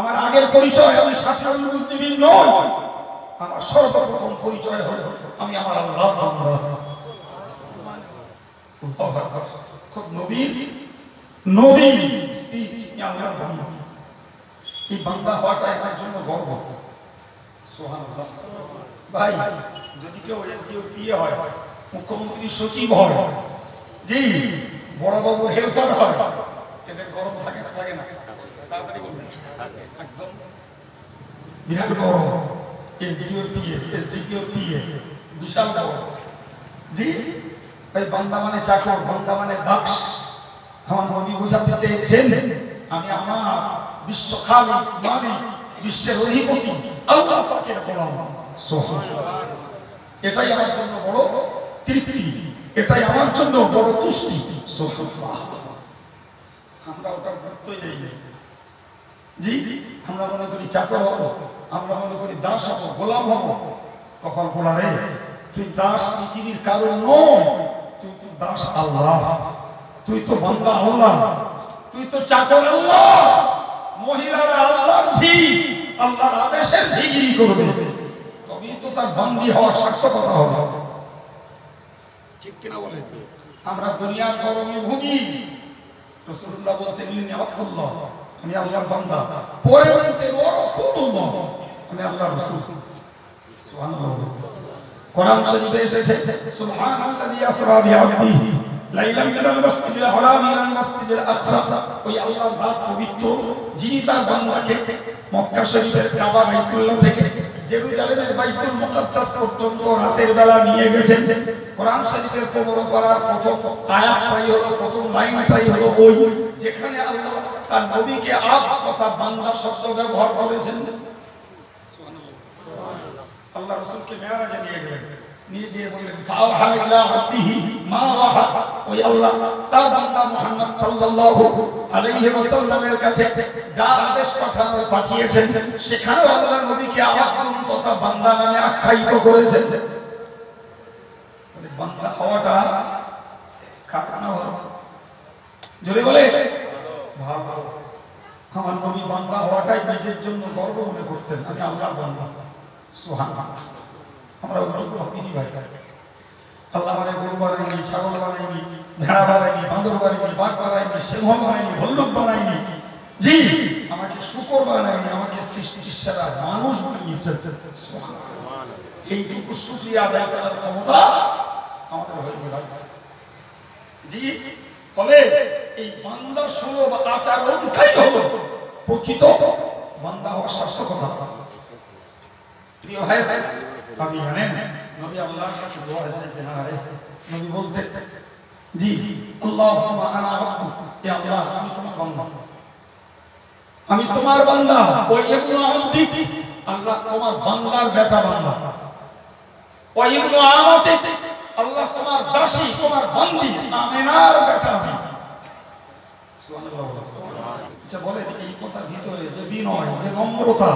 আমার আগের পরিচয় আমি শাফিউল মুসলিমিন নই। আমার সর্বপ্রথম পরিচয় হলো আমি আমার আল্লাহর বান্দা। খুব নবী স্পিচ, আল্লাহর বান্দা। এই বান্দা হওয়াটা আমার জন্য গর্ব। সুবহানাল্লাহ। ভাই যদি কেউ এসডিও পিএ হয়, মুখ্যমন্ত্রী সচিব হয়, জি বড় বাবুর হেল্পার হয়, এদের গরম থাকে না? থাকে না? তাড়াতাড়ি বলবেন। একদম বিরাট গরম। এসডিও পিএ, এসডিও পিএ বিশাল গরম। জি ভাই বান্দা মানে চাকর, বান্দা মানে দাস। আমার নবী বোঝাতে চেয়েছেন আমি আমার বিশ্ব খালিক, মালিক, বিশ্বের অধিপতি আল্লাহ পাকের গোলাম। সুবহানাল্লাহ। এটাই আমার জন্য বড় তৃপ্তি, এটাই আমার জন্য বড় তুষ্টি। সুবহানাল্লাহ। আমরা ওটা গুরুত্বই দেই না। জি আমরা মনে করি চাকর হব, আমরা মনে করি দাস হব, গোলাম হব। কখন বলা রে তুই দাস পৃথিবীর কারণ নয়, তুই তো দাস আল্লাহ, তুই তো বান্দা আল্লাহ, তুই তো চাকর আল্লাহ। মহিলারা আল্লাহর ঝি, আল্লাহর আদেশের ঝিগিরি করবে, তবেই তো তার বান্দি হওয়ার সার্থকতা হবে। ঠিক কিনা বলে? আমরা দুনিয়ার গরমে ভুগি। রাসূলুল্লাহ বলতেন ইন্নী আব্দুল্লাহ, আমি আল্লাহর বান্দা। পরে বলতেন ওয়া রাসূলুল্লাহ, আমি আল্লাহর রাসূল। সুবহানাল্লাহ। কোরআন শরীফে এসেছে সুবহানাল্লাযী আসরা বিআবদিহি লাইলাম মিনাল মাসজিদিল হারাম ইলাল মাসজিদিল আকসা। ওই আল্লাহর জাত পবিত্র, যিনি তার বান্দাকে মক্কা শরীফের কাবা বাইতুল্লাহ থেকে জেরুজালেমের বাইতুল মুকাদ্দাস পর্যন্ত রাতের বেলা নিয়ে গেছেন। কোরআন শরীফের 15 পারার প্রথম আয়াতটাই হলো, প্রথম লাইনটাই হলো ওই যেখানে আল্লাহ তার নবীকে আব্দ তথা বান্দা শব্দ ব্যবহার করেছেন। আল্লাহ রাসূলকে মেরাজে নিয়ে গেলেন, নিয়ে যেয়ে বললেন ফাওহা ইলা আবদিহি মা ওয়াহা। ওই আল্লাহ তার বান্দা মুহাম্মদ সাল্লাল্লাহু আলাইহি ওয়াসাল্লামের কাছে যা আদেশ পাঠিয়েছেন, সেখানে আল্লাহ নবীকে আব্দুন তথা বান্দা নামে আখ্যায়িত করেছেন। বান্দা হওয়াটা কার না ভালো? জোরে বলে ভালো। আমার নবী বান্দা হওয়াটাই নিজের জন্য গর্ব মনে করতেন, আমি আল্লাহর বান্দা। সুবহানাল্লাহ। আমরা ওইটুকু ভাবিনি ভাই। আল্লাহ মানে গরু বানায়নি, ছাগল বানায়নি, ভেড়া বানায়নি, বাঁদর বানায়নি, বাঘ বানায়নি, সিংহ বানায়নি, ভল্লুক বানায়নি। জি আমাকে শূকর বানায়নি, আমাকে সৃষ্টির সেরা মানুষ বানিয়েছেন। এইটুকু শুকরিয়া আদায় করার ক্ষমতা আমাদের হয়ে গেল। জি ফলে এই বান্দা সুলভ আচরণটাই হলো প্রকৃত বান্দা হওয়ার সার্থকতা। প্রিয় ভাই আপনি জানেন নবী আল্লাহর কাছে দোয়া চাইতেন, আরে নবী বলতেন জি আল্লাহুম্মা আনা আবদুক, হে আল্লাহ আমি তোমার বান্দা, আমি তোমার বান্দা। ওই ইবনু আবদিক, আল্লাহ তোমার বান্দার বেটা বান্দা। ওই ইবনু আমাতিক, আল্লাহ তোমার দাসী, তোমার বান্দি, আমেনার বেটা আমি। সুবহানাল্লাহ। আচ্ছা বলেন এই কথার ভিতরে যে বিনয়, যে নম্রতা,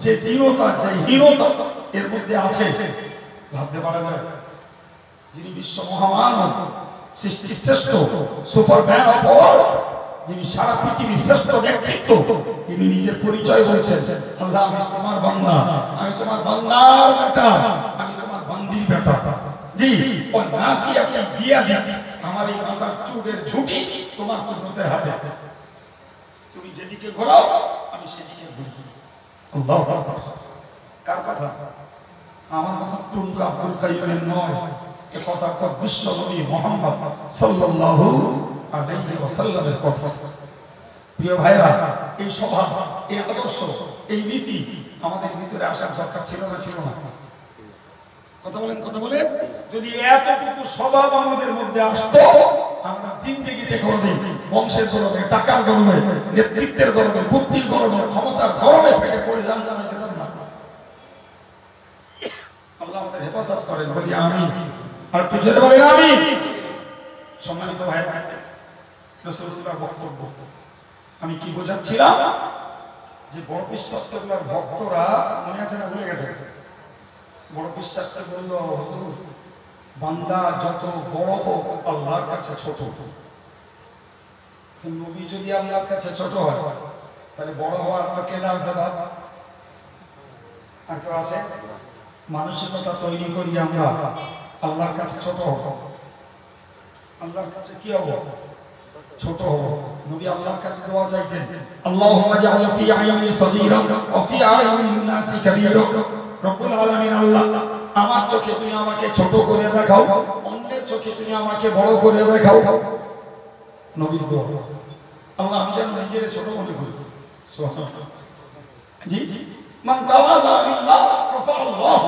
যে দীনতা, যে হীনতা এর মধ্যে আছে, ভাবতে পারা যায়? যিনি বিশ্ব মহামান, সৃষ্টির শ্রেষ্ঠ, সুপারম্যান অফ অল, যিনি সারা পৃথিবীর শ্রেষ্ঠ ব্যক্তিত্ব, তিনি নিজের পরিচয় বলছেন আল্লাহ আমি তোমার বান্দা, আমি তোমার বান্দার বেটা, আমি তোমার বান্দির বেটা। জি ও নাসিয়াতি বিয়াদি, আমার এই মাথার চুলের ঝুঁটি তোমার কুদরতের হাতে, তুমি যেদিকে ঘোরাও আমি সেদিকে ঘুরি। আল্লাহু আকবার। কার কথা? আমার মত টুনকা আব্দুল কাইয়ুমের নয়, এ কথা কত বিশ্ব নবী মুহাম্মদ সাল্লাল্লাহু আলাইহি ওয়াসাল্লামের কথা। প্রিয় ভাইরা এই স্বভাব, এই আদর্শ, এই নীতি আমাদের ভিতরে আসার দরকার ছিল না? ছিল না? কথা বলেন, কথা বলেন। যদি এতটুকু স্বভাব আমাদের মধ্যে আসতো, আমরা জিন্দেগিতে কোনোদিন বংশের গরমে, টাকার গরমে, নেতৃত্বের গরমে, বুদ্ধির গরমে, ক্ষমতার গরমে ফেটে পড়ে জানতাম যেতাম না। আল্লাহ আমাদের হেফাজত করেন, বলি আমিন। আর একটু জোরে বলেন আমিন। সম্মানিত ভাই, রাসূলুল্লাহর বক্তব্য আমি কি বোঝাচ্ছিলাম, যে বড় বিশ্বাসগুলোর ভক্তরা মনে আছে না ভুলে গেছে? বড় বিশ্বাসটা বলল, বান্দা যত বড় হোক আল্লাহর কাছে ছোট। নবী যদি আল্লাহর কাছে ছোট হয়, তাহলে বড় হওয়ার আর কে আছে? আর কেউ আছে? মানসিকতা তৈরি করি আমরা আল্লাহর কাছে ছোট হব। আল্লাহর কাছে কি হব? ছোট হব। নবী আল্লাহর কাছে দোয়া চাইতেন, আল্লাহুম্মা জাআল ফি আইনি সাগীরা ওয়া ফি আইনিন নাসি কাবীরা। রব্বুল আলামিন, আল্লাহ আমার চোখে তুমি আমাকে ছোট করে দেখাও, অন্যের চোখে তুমি আমাকে বড় করে দেখাও। নবীর দোয়া, আল্লাহ আমি যেন নিজের ছোট মনে করি। সুবহানাল্লাহ। জি, মান তাওয়াযা লিল্লাহ রাফাআল্লাহ।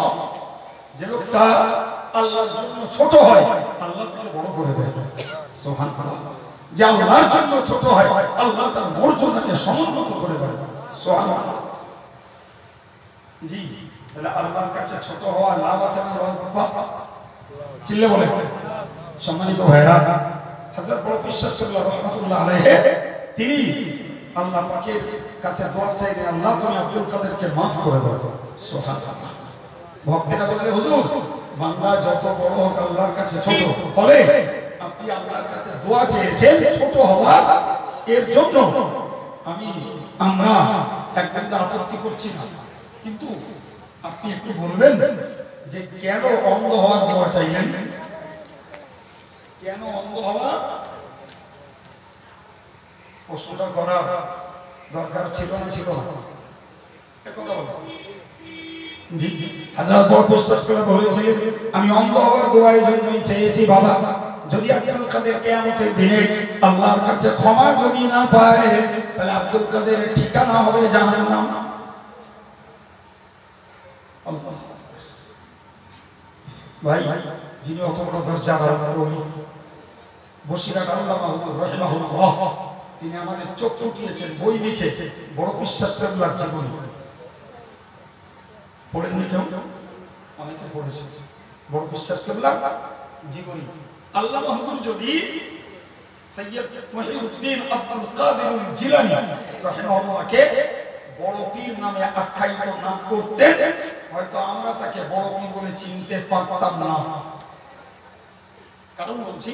যে লোকটা আল্লাহর জন্য ছোট হয়, আল্লাহ তাকে বড় করে দেয়। সুবহানাল্লাহ। যে আল্লাহর জন্য ছোট হয়, আল্লাহ তার মর্যাদাকে সমুন্নত করে দেয়। সুবহানাল্লাহ। জি, তাহলে আল্লাহর কাছে ছোট হওয়া লাভ আছে না লস? চিল্লে বলে। সম্মানিত ভাইরা, হযরত বড় বিশ্বাসুল্লাহ রাহমাতুল্লাহ আলাইহি তিনি আল্লাহ পাকের কাছে দোয়া চাইলেন, আল্লাহ তুমি আব্দুল কাদেরকে maaf করে দাও। সুবহানাল্লাহ। ভক্তেরা বললে, হুজুর বান্দা যত বড় হোক আল্লাহর কাছে ছোট। ফলে আপনি আল্লাহর কাছে দোয়া চেয়েছেন ছোট হওয়া, এর জন্য আমরা একদম আপত্তি করছি না, কিন্তু আপনি একটু বলবেন যে কেন অন্ধ হওয়ার দোয়া চাইলেন? কেন অন্ধ হওয়া? প্রশ্নটা করার দরকার ছিল না, ছিল না? কথা বলো। জি, হযরত বড় বিশ্বাসুল্লাহ বলেছিলেন, আমি অন্ধ হওয়ার দোয়া এই জন্যই চেয়েছি বাবা, যদি আব্দুল কাদের কিয়ামতের দিনে আল্লাহর কাছে ক্ষমা যদি না পায়, তাহলে আব্দুল কাদেরের ঠিকানা হবে জাহান্নাম। ভাই, যিনি অত বড় দরজা বসিরাট আল্লামা রাহিমাহুল্লাহ, তিনি আমাদের চোখ ফুটিয়েছেন বই লিখে, বড় বিশ্বাসুল্লাহর জীবনী। পড়েননি কেউ? অনেকে পড়েছে বড় বিশ্বাসুল্লাহর জীবনী। আল্লামা হুজুর যদি সৈয়দ মহিউদ্দিন আব্দুল কাদের জিলানী রাহিমাহুল্লাহকে বড় পীর নামে আখ্যায়িত না করতেন, হয়তো আমরা তাকে বড় পীর বলে চিনতে পারতাম না। কারণ বলছি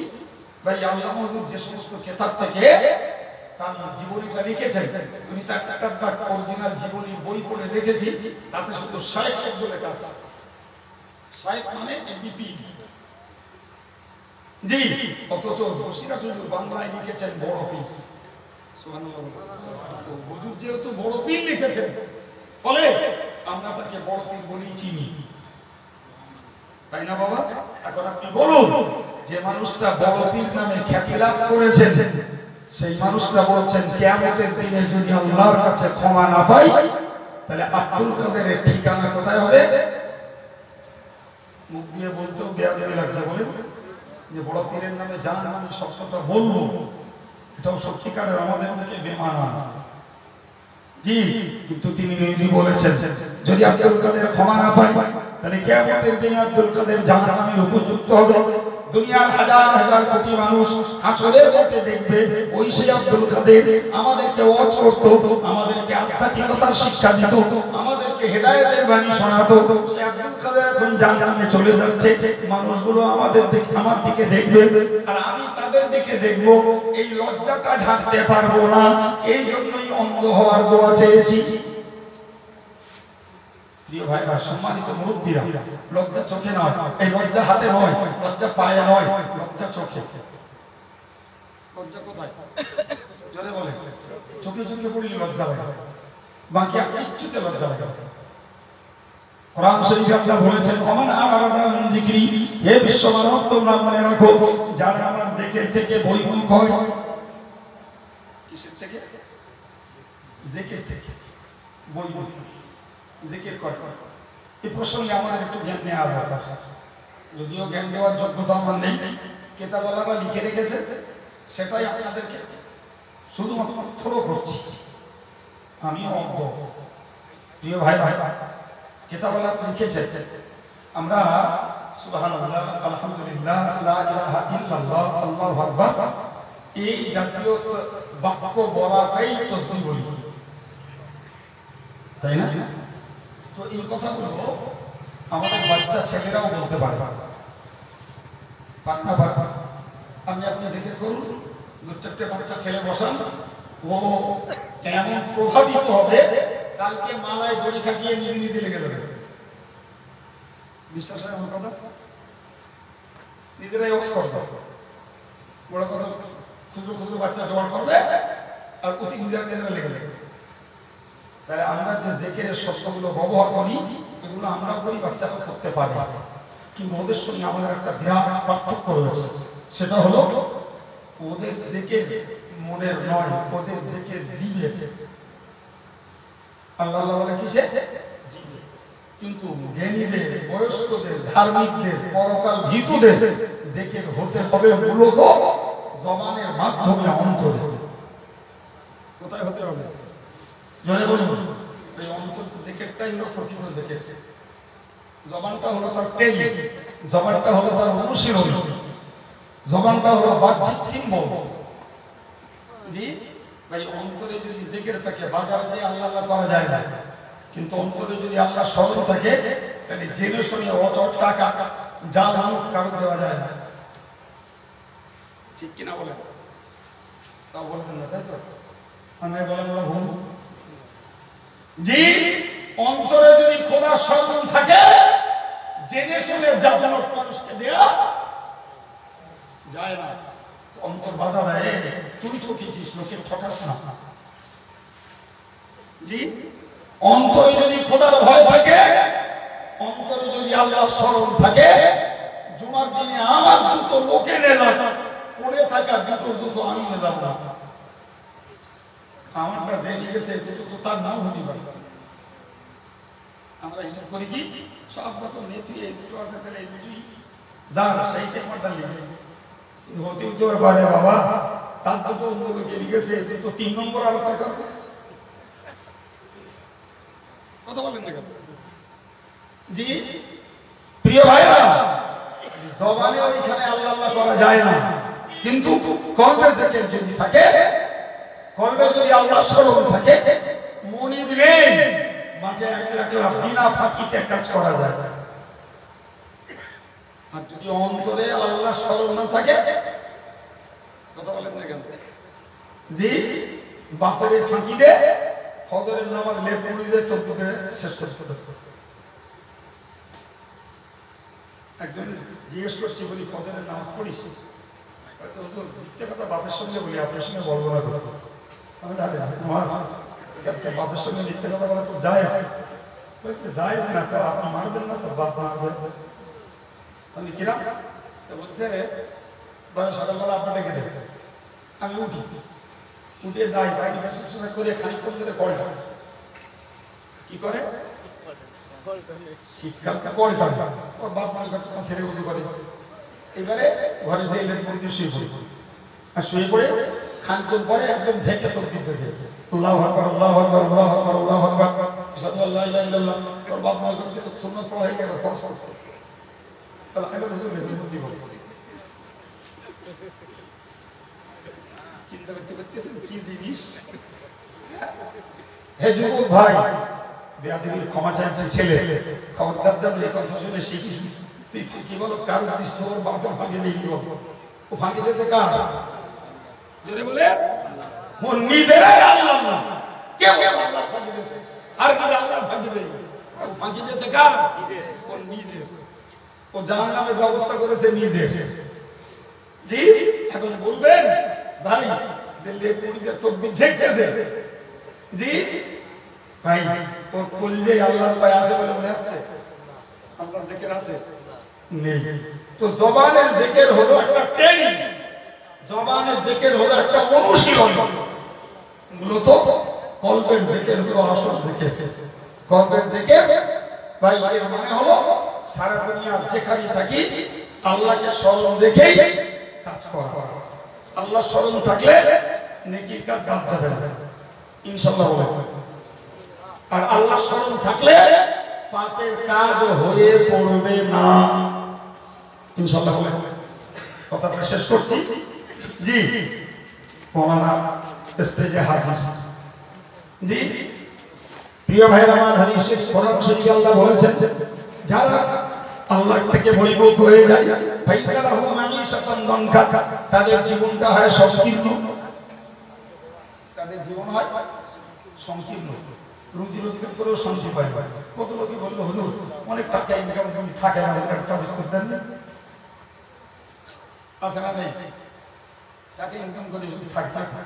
ভাই, আল্লামা হুজুর যে সমস্ত কিতাব থেকে তার জীবনীটা লিখেছেন, উনি তার একটা অরিজিনাল জীবনী বই পড়ে দেখেছি, তাতে শুধু শায়েখ শব্দ লেখা আছে। শায়েখ মানে এমবিপি। জি, অথচ বসিরাট হুজুর বাংলায় লিখেছেন বড় পীর। সুবহানাল্লাহ। হুজুর যেহেতু বড় পীর লিখেছেন, ফলে আমরা তাকে বড় পীর বলেই চিনি, তাই না বাবা? এখন আপনি বলুন, যে মানুষটা বড় পীর নামে খ্যাতি লাভ করেছেন, সেই মানুষটা বলছেন কিয়ামতের দিনে যদি আল্লাহর কাছে ক্ষমা না পাই, তাহলে আব্দুল কাদেরের ঠিকানা কোথায় হবে? মুখ দিয়ে বলতেও বেয়াদবি লাগছে, বলেন যে বড় পীরের নামে জাহান্নামী শব্দটা বলবো, এটাও সত্যিকারের আমাদের মুখে বেমানা। জি, কিন্তু তিনি নিজে বলেছেন যদি আব্দুল কাদের ক্ষমা না পায়, তাহলে কিয়ামতের দিনে আব্দুল কাদের জাহান্নামের উপযুক্ত হবে। দুনিয়ার হাজার হাজার কোটি মানুষ হাসরের মাঠে দেখবে ওই সেই আব্দুল কাদের আমাদেরকে ওয়াজ করত, আমাদেরকে আধ্যাত্মিকতার শিক্ষা দিত, আমাদেরকে হেদায়েতের বাণী শোনাতো। সেই আব্দুল কাদের এখন জাহান্নামে চলে যাচ্ছে। মানুষগুলো আমার দিকে দেখবে আর আমি তাদের দিকে দেখব, এই লজ্জাটা ঢাকতে পারবো না। এই জন্যই অন্ধ হওয়ার দোয়া চেয়েছি। প্রিয় ভাইরা, সম্মানিত মুরব্বীরা, লজ্জা চোখে নয়, এই লজ্জা হাতে নয়, লজ্জা পায়ে নয়, লজ্জা চোখে। লজ্জা কোথায়? জোরে বলে। চোখে চোখে পড়লে লজ্জা লাগে, বাকি আর কিচ্ছুতে লজ্জা লাগে। কোরআন শরীফে আল্লাহ বলেছেন, ওমান আমারা যিকরি, হে বিশ্ব মানব তোমরা মনে রাখো, যারা আমার জিকির থেকে বহির্মুখ হয়। কিসের থেকে? জিকির থেকে বহির্মুখ। জিকির করে এই প্রসঙ্গে আমাদের একটু জ্ঞান নেওয়া দরকার। যদিও জ্ঞান দেওয়ার যোগ্যতা আমার নেই, কেতাবওয়ালারা লিখে রেখেছে, সেটাই আপনাদেরকে শুধুমাত্র থ্রো করছি। আমি অজ্ঞ। প্রিয় ভাই কেতাবওয়ালারা লিখেছে, আমরা সুবহানাল্লাহ, আলহামদুলিল্লাহ, লা ইলাহা ইল্লাল্লাহ, আল্লাহু আকবার এই জাতীয় বাক্য বলাটাই তাসবিহ বলি, তাই না? তো এই কথাগুলো আমাদের বাচ্চা ছেলেরাও বলতে পারে। আপনি আপনি জিকির করুন, দু চারটে বাচ্চা ছেলে বসান, ও এমন প্রভাবিত হবে, কালকে মালায় দড়ি কাটিয়ে নিজে নিজে লেগে যাবে। বিশ্বাস হয় আমার কথা? নিজেরাই ওস করবে, বড় কথা ক্ষুদ্র ক্ষুদ্র বাচ্চা জোগাড় করবে আর অতি নিজেরা নিজেরা লেগে যাবে। তাহলে আমরা যে জিকিরের শব্দগুলো ব্যবহার করি, এগুলো আমরাও করি, বাচ্চারাও করতে পারবে, কিন্তু ওদের সঙ্গে আমাদের একটা বিরাট পার্থক্য রয়েছে। সেটা হলো ওদের জিকির মনের নয়, ওদের জিকির জিভের। আল্লাহ বলে কিসে? জিভে। কিন্তু জ্ঞানীদের, বয়স্কদের, ধার্মিকদের, পরকাল ভীতুদের জিকির হতে হবে মূলত জবানের মাধ্যমে, অন্তরে। কোথায় হতে হবে? জনে বলুন। এই অন্তর জিকিরটাই হলো প্রকৃত জিকির। জবানটা হলো তার ট্রেনিং, জবানটা হলো তার অনুশীলন, জবানটা হলো বাহ্যিক সিম্বল। জি ভাই, অন্তরে যদি জিকির থাকে, বাজারে যে আল্লাহ আল্লাহ করা যায় না, কিন্তু অন্তরে যদি আল্লাহ স্মরণ থাকে, তাহলে জেনে শুনে অচল টাকা জাল নোট কারণ দেওয়া যায় না। ঠিক কিনা বলেন? তা বলবেন না, তাই তো? আমি বলেন ওরা ভুল। জি, অন্তরে যদি খোদার স্মরণ থাকে, জেনে শুনে জাল নোট মানুষকে দেয়া যায় না। অন্তর বাধা দেয়, তুই ঠকেছিস, লোকে ঠকাস না। জি, অন্তরে যদি খোদার ভয় থাকে, অন্তরে যদি আল্লাহর স্মরণ থাকে, জুমার দিনে আমার জুতো লোকে নেলাম, পড়ে থাকা দুটো জুতো আমি নেলাম না। আমারটা জেনে গেছে, দুটো তো তার নাম হতে পারে। আমরা হিসাব করি কি, সব যখন নেথি এই দুটো আছে, তাহলে এই দুটোই যার, সেইটাই আমার দাঁড়িয়ে গেছে। কিন্তু হতেই তো পারে বাবা, তার দুটো অন্য লোকে লিখেছে, এই দুটো 3 নম্বর আর একটা করবে। কথা বলেন না কেন? জি প্রিয় ভাইরা, জবানে ওইখানে আল্লাহ আল্লাহ করা যায় না, কিন্তু কলবে জিকির যদি থাকে, কলবে যদি আল্লাহ স্মরণ থাকে, মনে দিলেন মাঠে একলা বিনা ফাঁকিতে কাজ করা যায়। আর যদি অন্তরে আল্লাহ স্মরণ না থাকে, কথা বলেন না কেন? জি, বাপরে ফাঁকি দে, ফজরের নামাজ লেপ মুড়ি দিয়ে তবুতে শেষ করতে। একজন জিজ্ঞেস করছি, বলি ফজরের নামাজ পড়িস? মিথ্যে কথা বাপের সঙ্গে বলি, আপনার সঙ্গে বলবো না। আমি বাপের সঙ্গে মিথ্যে কথা বলা তো জায়েজ না, তো আপনি মানবেন না, তো বাপ মানবে। আমি কিরাম বলছে, সকালবেলা আপনার ডেকে দেবে, আমি উঠি, উঠে যাই বাইরে ব্যবসা করে খানিকক্ষণ ধরে কলটা কি করে, শীতকালটা কলটা ওর বাপ মনে করতে ছেড়ে উঁচু করে, এবারে ঘরে যে ইলেন পড়ে দিয়ে শুয়ে পড়ি, আর শুয়ে পড়ে খানিকক্ষণ পরে একদম ঝেঁকে তকবীর দেবে, আল্লাহু আকবার, আল্লাহু আকবার, আল্লাহু আকবার, আল্লাহু আকবার, আশহাদু আল্লা ইলাহা ইল্লাল্লাহ। ওর বাপ মনে করতে সুন্নাত পড়া হয়ে গেল, ফরজ পড়তে, তাহলে আমি হুজুর বুদ্ধি বলি, চিন্তা করতে করতেছেন কি জিনিস। হে যুবক ভাই, বেয়াদবির ক্ষমা চাইছে ছেলে, খবরদার জানলে কথা শুনে শিখিস, তুই কি বলো কার উদ্দেশ্য, ওর বাপের ফাঁকি নেই, ও ফাঁকি দিয়েছে কার? জোরে বলে, ও নিজেরাই আল্লাহ না, কেউ আল্লাহ ফাঁকি দিয়েছে, আর কি আল্লাহ ফাঁকি দেয়? ও ফাঁকি দিয়েছে কার? ও নিজে, ও জাহান্নামের ব্যবস্থা করেছে নিজে। জি, এখন বলবেন ভাই যে লেপ মুড়িতে তকবীর ঝেঁকতেছে, জি ভাই তোর কলজে আল্লাহর ভয় আছে বলে মনে হচ্ছে? আল্লাহর জিকির আছে নেই। তো জবানের জিকির হলো একটা ট্রেনিং, জবানের জিকির হলো একটা অনুশীলন। মূলত কলবের জিকির হলো আসল জিকির। কলবের জিকির ভাই এর মানে হলো সারা দুনিয়া যেখানে থাকি আল্লাহকে স্মরণ রেখেই কাজ করা। আল্লাহ স্মরণ থাকলে নেকির কাজ বাদ যাবে না ইনশাআল্লাহ বলে। আর আল্লাহ স্মরণ থাকলে পাপের কাজ হয়ে পড়বে না ইনশাআল্লাহ বলে। কথাটা শেষ করছি। জি মৌলানা স্টেজে হাজির। জি প্রিয় ভাইরা আমার, হাদিসে কোরআন শরীফে আল্লাহ বলেছেন যারা আল্লাহ থেকে বহির্মুখ হয়ে যায় ফাইনালাহু মাঈশাতান দানকা, তাদের জীবনটা হয় সংকীর্ণ। তাদের জীবন হয় সংকীর্ণ, রুজি রোজগার করেও শান্তি পায়। কত লোকে বললো হুজুর অনেক টাকা ইনকাম করে থাকে না, একটা চাবিস করতেন আছে না নেই? টাকা ইনকাম করে হুজুর থাকে না,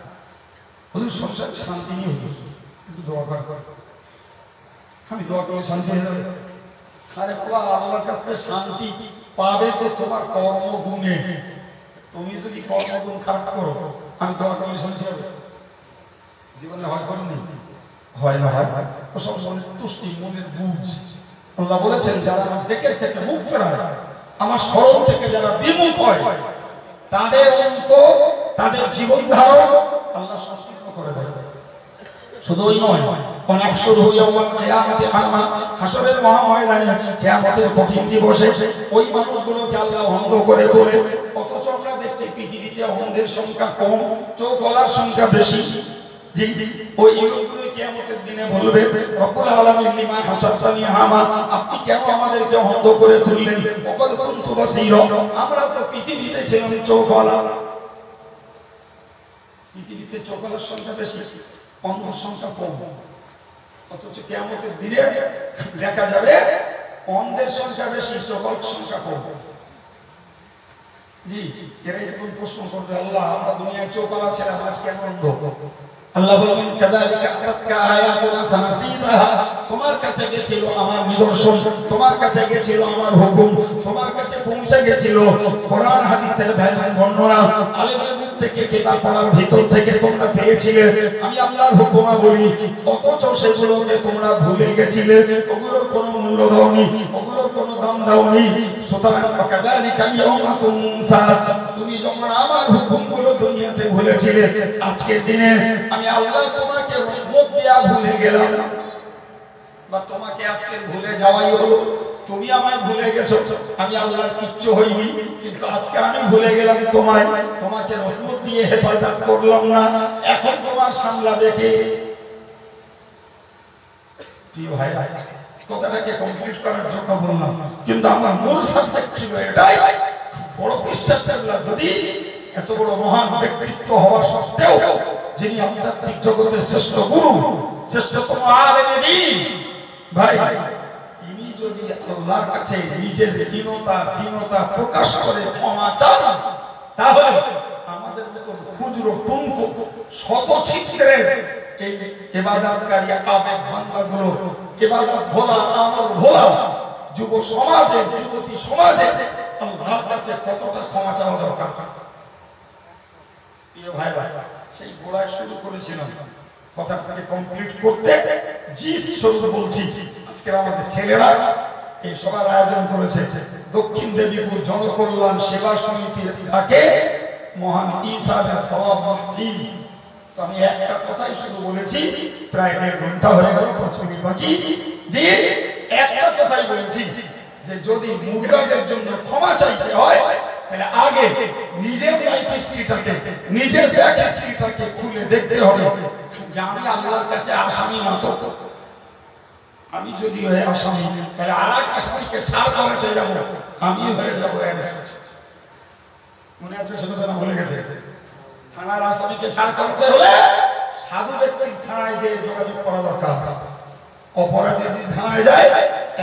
হুজুর সংসারে শান্তি নেই, হুজুর একটু দোয়া কর। আমি দোয়া করলে শান্তি হয়ে যাবে? আরে বাবা, আল্লাহর কাছ থেকে শান্তি পাবে তো তোমার কর্মগুণে। তুমি যদি কর্মগুণ খারাপ করো, আমি দোয়া করলে শান্তি হবে? জীবনে হয় করেনি? হয় না, হয় ওসব মনের তুষ্টি, মনের বুঝ। আল্লাহ বলেছেন যারা আমার জিকির থেকে মুখ ফেরায়, আমার স্মরণ থেকে যারা বিমুখ হয়, তাদের অন্তর, তাদের জীবন ধারণ আল্লাহ সংকীর্ণ করে দেয়। শুধুই নয়, অনাহশুরু ইয়াওমাল কিয়ামতি আমা, হাসরের মহাময়দানে কিয়ামতের কঠিন দিবসে ওই মানুষগুলোকে আল্লাহ অন্ধ করে তোলে। অথচ আমরা দেখছি পৃথিবীতে অন্ধের সংখ্যা কম, চোখওয়ালার সংখ্যা বেশি। জি ওই লোকগুলো কিয়ামতের দিনে বলবে রব্বুল আলামিন লিমা হাসারতানি আমা, আপনি কেন আমাদেরকে অন্ধ করে তুললেন? ওয়াকাদ কুনতু বাসীরা, আমরা তো পৃথিবীতে ছিলাম চোখওয়ালা। পৃথিবীতে চোখওয়ালার সংখ্যা বেশি, অন্ধের সংখ্যা কম। অথচ কিয়ামতের দিনে দেখা যাবে অন্ধের সংখ্যা বেশি, চোখওয়ালার সংখ্যা কম। জি এরাই যখন প্রশ্ন করবে আল্লাহ আমরা দুনিয়ায় চোখওয়ালা ছিলাম, আজ কেন অন্ধ? আল্লাহ বলেন কাযালিকা আতাতকা আয়াতুনা ফানাসিতাহা, তোমার কাছে গেছিল আমার নিদর্শন, তোমার কাছে গেছিল আমার হুকুম, তোমার কাছে পৌঁছে গেছিল কোরআন হাদিসের বর্ণনা, আলেমের মুখ থেকে কিতাব পড়ার ভিতর থেকে তোমরা পেয়েছিলে আমি আল্লাহর হুকুমাবলী, অথচ সেগুলোকে তোমরা ভুলে গেছিলে, ওগুলোর কোনো মূল্য দাওনি, ওগুলোর কোনো দাম দাওনি। সুতরাং কাযালিকা ইয়াওমা তুনসা, তুমি যখন আমার হুকুমগুলো দুনিয়াতে ভুলেছিলে, আজকের দিনে আমি আল্লাহ তোমাকে রহমত দিয়া ভুলে গেলাম। বা তোমাকে আজকে ভুলে যাওয়াই হলো, তুমি আমায় ভুলে গেছো, আমি আল্লাহর কিচ্ছু হইনি, কিন্তু আজকে আমি ভুলে গেলাম তোমায়, তোমাকে রহমত দিয়ে হেফাজত করলাম না, এখন তোমার সামলাবে কে? প্রিয় ভাই, কথাটাকে কমপ্লিট করার জন্য বললাম, কিন্তু আমার মূল সাবজেক্ট ছিল এটাই। বড় বিশ্বাস করলাম যদি এত বড় মহান ব্যক্তিত্ব হওয়া সত্ত্বেও, যিনি আধ্যাত্মিক জগতের শ্রেষ্ঠ গুরু, শ্রেষ্ঠতম আলেমে দ্বীন, ভাই তিনি যদি আল্লাহর কাছে নিজের দীনতা প্রকাশ করে ক্ষমা চান, তাহলে আমাদের মতো ক্ষুদ্র টুনকো শত ছিদ্রের এই ইবাদতকারী আবেগ বান্দাগুলো, ইবাদত ভোলা, আমল ভোলা যুব সমাজে, যুবতী সমাজে আল্লাহর কাছে কতটা ক্ষমা চাওয়া দরকার। প্রিয় ভাই, সেই গোড়ায় শুরু করেছিলাম, কথাটাকে কমপ্লিট করতে জি শুরু বলছি। আজকের আমাদের ছেলেরা এই সবার আয়োজন করেছে দক্ষিণ দেবীপুর জনকল্যাণ সেবা সমিতির ডাকে মহান ঈসার সওয়াব মাহফিল। তো আমি একটা কথাই শুধু বলেছি, প্রায় 1.5 ঘন্টা হয়ে গেল, 5 মিনিট বাকি। যে একটা কথাই বলেছি যে যদি মুরগাদের জন্য ক্ষমা চাইতে হয়, তাহলে আগে নিজের লাইফ হিস্ট্রিটাকে, নিজের ব্যাক হিস্ট্রিটাকে খুলে দেখতে হবে যে আমি আল্লাহর কাছে আসামি না তো। আমি যদি হয়ে আসামি, তাহলে আরেক আসামিকে ছাড় করাতে যাব, আমি হয়ে যাবো অ্যারেস্ট। মনে আছে সেটা তো ভুলে গেছে? থানার আসামিকে ছাড় করাতে হলে সাধু ব্যক্তির থানায় যে যোগাযোগ করা দরকার। অপরাধী যদি থানায় যায়,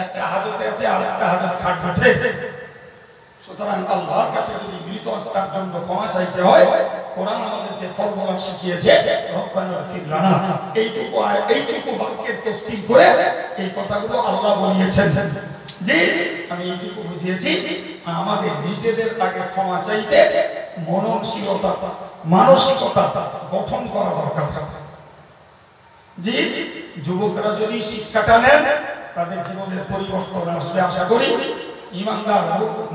একটা হাজতে আছে আর একটা হাজত খাটবে। সুতরাং আল্লাহর কাছে যদি মৃত আত্মার জন্য ক্ষমা চাইতে হয়, কোরআন আমাদেরকে ফর্মুলা শিখিয়েছে, রব্বানা ফির লানা। এইটুকু বাক্যের তাফসীর করে এই কথাগুলো আল্লাহ বলিয়েছেন যে আমি এইটুকু বুঝিয়েছি, আমাদের নিজেদের আগে ক্ষমা চাইতে মননশীলতা, মানসিকতা গঠন করা দরকার। যে যুবকরা যদি শিক্ষাটা নেন, তাদের জীবনের পরিবর্তন আসবে আশা করি। ইমানদার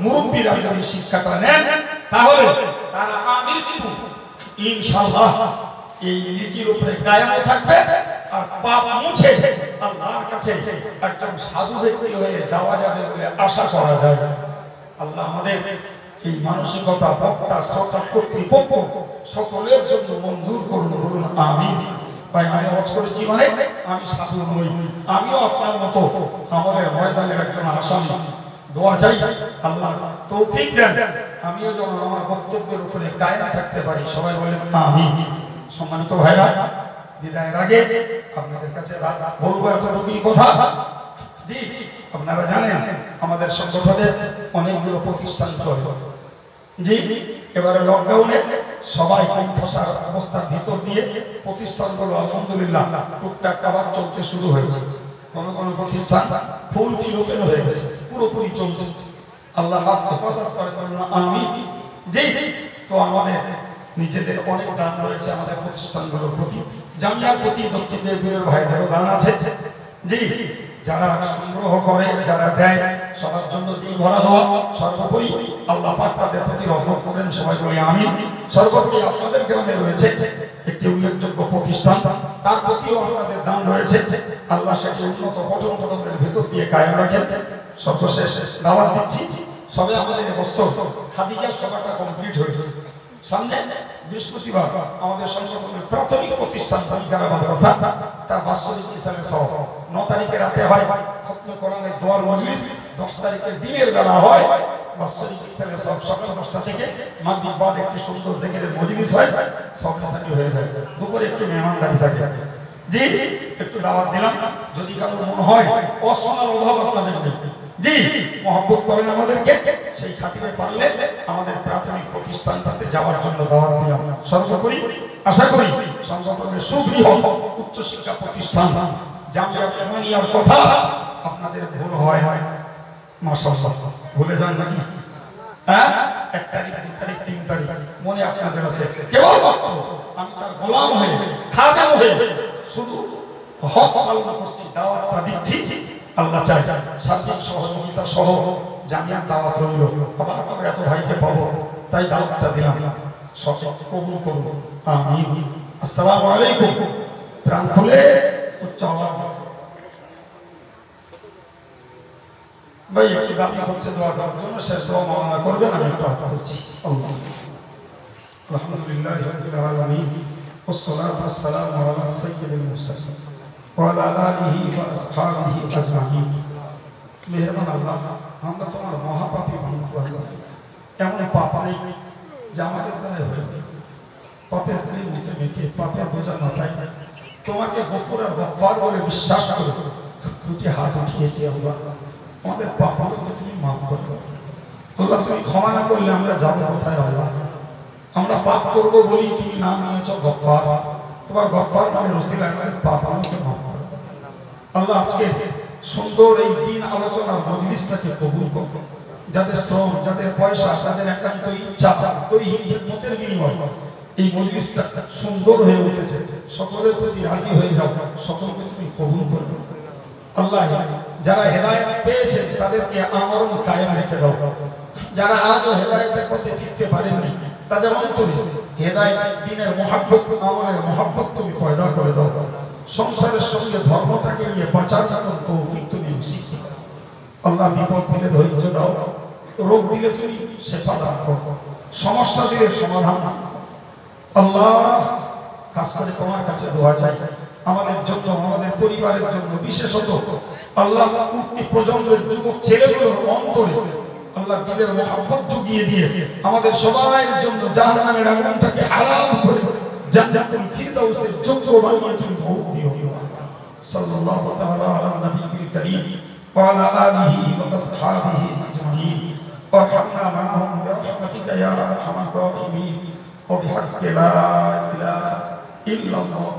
মুরব্বীরা যদি শিক্ষাটা নেন তাহলে তারা আমৃত্যু ইনশাআল্লাহ এই নীতির উপরে কায়েম থাকবে আর পাপ মুছে আল্লাহর কাছে একজন সাধু ব্যক্তি হয়ে যাওয়া যাবে বলে আশা করা যায়। আল্লাহ আমাদের এই মানসিকতা বক্তা শ্রোতা কর্তৃপক্ষ সকলের জন্য মঞ্জুর করুন, বলুন আমিন। ভাই আমি ওয়াজ করেছি মানে আমি সাধু নই, আমিও আপনার মতো আমাদের ময়দানের একজন আসামি। দোয়া চাই আল্লাহ তৌফিক দেন আমিও যেন আমার বক্তব্যের উপরে কায়েম থাকতে পারি। সবাই বলেন আমিন। সম্মানিত ভাইরা, বিদায়ের আগে আপনাদের কাছে বলবো এতটুকুই কথা। জি, আপনারা জানেন আমাদের সংগঠনের অনেকগুলো প্রতিষ্ঠান চলে। জি, এবারে লকডাউনে সবাই কণ্ঠসার অবস্থার ভিতর দিয়ে প্রতিষ্ঠানগুলো আলহামদুলিল্লাহ টুকটাক আবার চলতে শুরু হয়েছে। কোনো কোনো প্রতিষ্ঠান ফুল ফিল ওপেন হয়ে গেছে, পুরোপুরি চলছে। আল্লাহ হেফাজত করে, আমিন। জি, তো আমাদের নিজেদের অনেক দান রয়েছে আমাদের প্রতিষ্ঠানগুলোর প্রতি, জামিয়ার প্রতি, দক্ষিণ দেবীর ভাইদেরও দান আছে। জি, যারা সংগ্রহ করে, যারা দেয়, সবার জন্য দিল ভরা দেওয়া। সর্বোপরি আল্লাহ পাক তাদের প্রতি রহমত করেন, সবাই বলি আমিন। সর্বোপরি আপনাদের গ্রামে রয়েছে একটি উল্লেখযোগ্য প্রতিষ্ঠান, তার প্রতিও আপনাদের দান রয়েছে। আল্লাহ সেটি উন্নত পঠন পঠনের ভেতর দিয়ে কায়েম রাখেন। সর্বশেষ দাওয়াত দিচ্ছি, সবে আমাদের বছর খাদিজা সভাটা কমপ্লিট হয়েছে। সামনে বৃহস্পতিবার আমাদের সংগঠনের প্রাথমিক প্রতিষ্ঠান তালিকারা মাদ্রাসা তার বাৎসরিক ইসলামের সহ 9 তারিখে রাতে হয় খতম কোরআনের দোয়ার মজলিস, 10 তারিখে দিনের বেলা হয় বাৎসরিক ইসলামের সব সকাল 10টা থেকে মাগরিব বাদ একটি সুন্দর জিকিরের মজলিস হয়, সব মিশালি হয়ে যায়। দুপুরে একটু মেহমানদারি থাকে। জি, একটু দাওয়াত দিলাম, যদি কারোর মনে হয় অসনার অভাব আপনাদের নেই, জি মহব্বত করেন আমাদেরকে, সেই খাতিরে পারলে আমাদের প্রাথমিক প্রতিষ্ঠানটাতে যাওয়ার জন্য দাওয়াত দিলাম। সর্বোপরি আশা করি সংগঠনের সুবৃহৎ উচ্চশিক্ষা প্রতিষ্ঠান জামিয়া ইমানিয়ার কথা আপনাদের ভুল হয় মাশাআল্লাহ, ভুলে যান নাকি? হ্যাঁ, 1 তারিখ 2 তারিখ 3 তারিখ মনে আপনাদের আছে। কেবলমাত্র আমি তার গোলাম হয়ে, খাদেম হয়ে শুধু হক পালন করছি, দাওয়াতটা দিচ্ছি। আল্লাহ চাই সার্বিক সহযোগিতা সহ জামিয়ার দাওয়াত রইল। আবার এত ভাইকে পাবো, তাই দাওয়াতটা দিলাম, সব কবুল করুন আমিন। আসসালামু আলাইকুম। প্রাণ খুলে উচ্চ আওয়াজ ভাই একটু দাবি করছে দোয়া করার জন্য, শেষ দোয়া মাওলানা করবেন, আমি একটু হাত করছি। আল্লাহ আলহামদুলিল্লাহি রাব্বিল আলামিন ওয়াসসালাতু ওয়াসসালামু আলা সাইয়্যিদিল মুরসালিন ওয়া আলা আলিহি ওয়া আসহাবিহি আজমাইন। মেহেরবান আল্লাহ, আমরা তোমার মহাপাপী বান্দা, এমন পাপ নেই যে আমাদের দ্বারা হয়ে পাপের ধারে মুখে মেখে পাপের বোঝা মাথায় তোমাকে গফুর আর গফফার বলে বিশ্বাস করে 2টি হাত উঠিয়েছি। আল্লাহ আমাদের পাপগুলোকে তুমি মাফ করে দাও আল্লাহ। তুমি ক্ষমা না করলে আমরা যাবো কোথায় আল্লাহ? আমরা পাপ করবো বলি তুমি নাম নিয়েছ গফফার, তোমার গফফার নামে রসিলায় আমাদের পাপগুলোকে মাফ করে দাও আল্লাহ। আজকে সুন্দর এই দিন আলোচনার মজলিসটাকে কবুল করো। যাদের শ্রম, যাদের পয়সা, যাদের একান্ত ইচ্ছা, দৈহিক হিকমতের বিনিময়ে এই মজলিসটা সুন্দর হয়ে উঠেছে, সকলের প্রতি রাজি হয়ে যাও, সকলকে তুমি কবুল করো আল্লাহ। যারা হেদায়েত পেয়েছে তাদেরকে আমরণ কায়েম রেখে দাও। যারা আজও হেদায়েতের পথে ফিরতে পারেননি তাদের অন্তরে হেদায়েত, দ্বীনের মহব্বত, আমলের মহব্বত তুমি পয়দা করে দাও। সংসারের সঙ্গে ধর্মটাকে নিয়ে বাঁচার জন্য তৌফিক তুমি নসিব করো আল্লাহ। বিপদ দিলে ধৈর্য দাও, রোগ দিলে তুমি শেফা দান করো, সমস্যা দিলে সমাধান আল্লাহ। খাস করে তোমার কাছে দোয়া চাই আমাদের জন্য, আমাদের পরিবারের জন্য, বিশেষত আল্লাহ উঠতি প্রজন্মের যুবক ছেলেগুলোর অন্তরে আল্লাহ দিলের মহব্বত জুগিয়ে দিয়ে আমাদের সবার জন্য জাহান্নামের আগুনটাকে হারাম করে জান্নাতুল ফিরদাউসের যোগ্য বানিয়ে তুমি মওত দিও। সাল্লাল্লাহু তাআলা আলা নবিয়িল কারীম ওয়া আলা আলিহি ওয়া আসহাবিহি আজমাইন ওয়া হামনা মা'হুম বিরহমাতিকা ইয়া আরহামার রাহিমিন ওয়া বিহাক্কি লা ইলাহা ইল্লাল্লাহ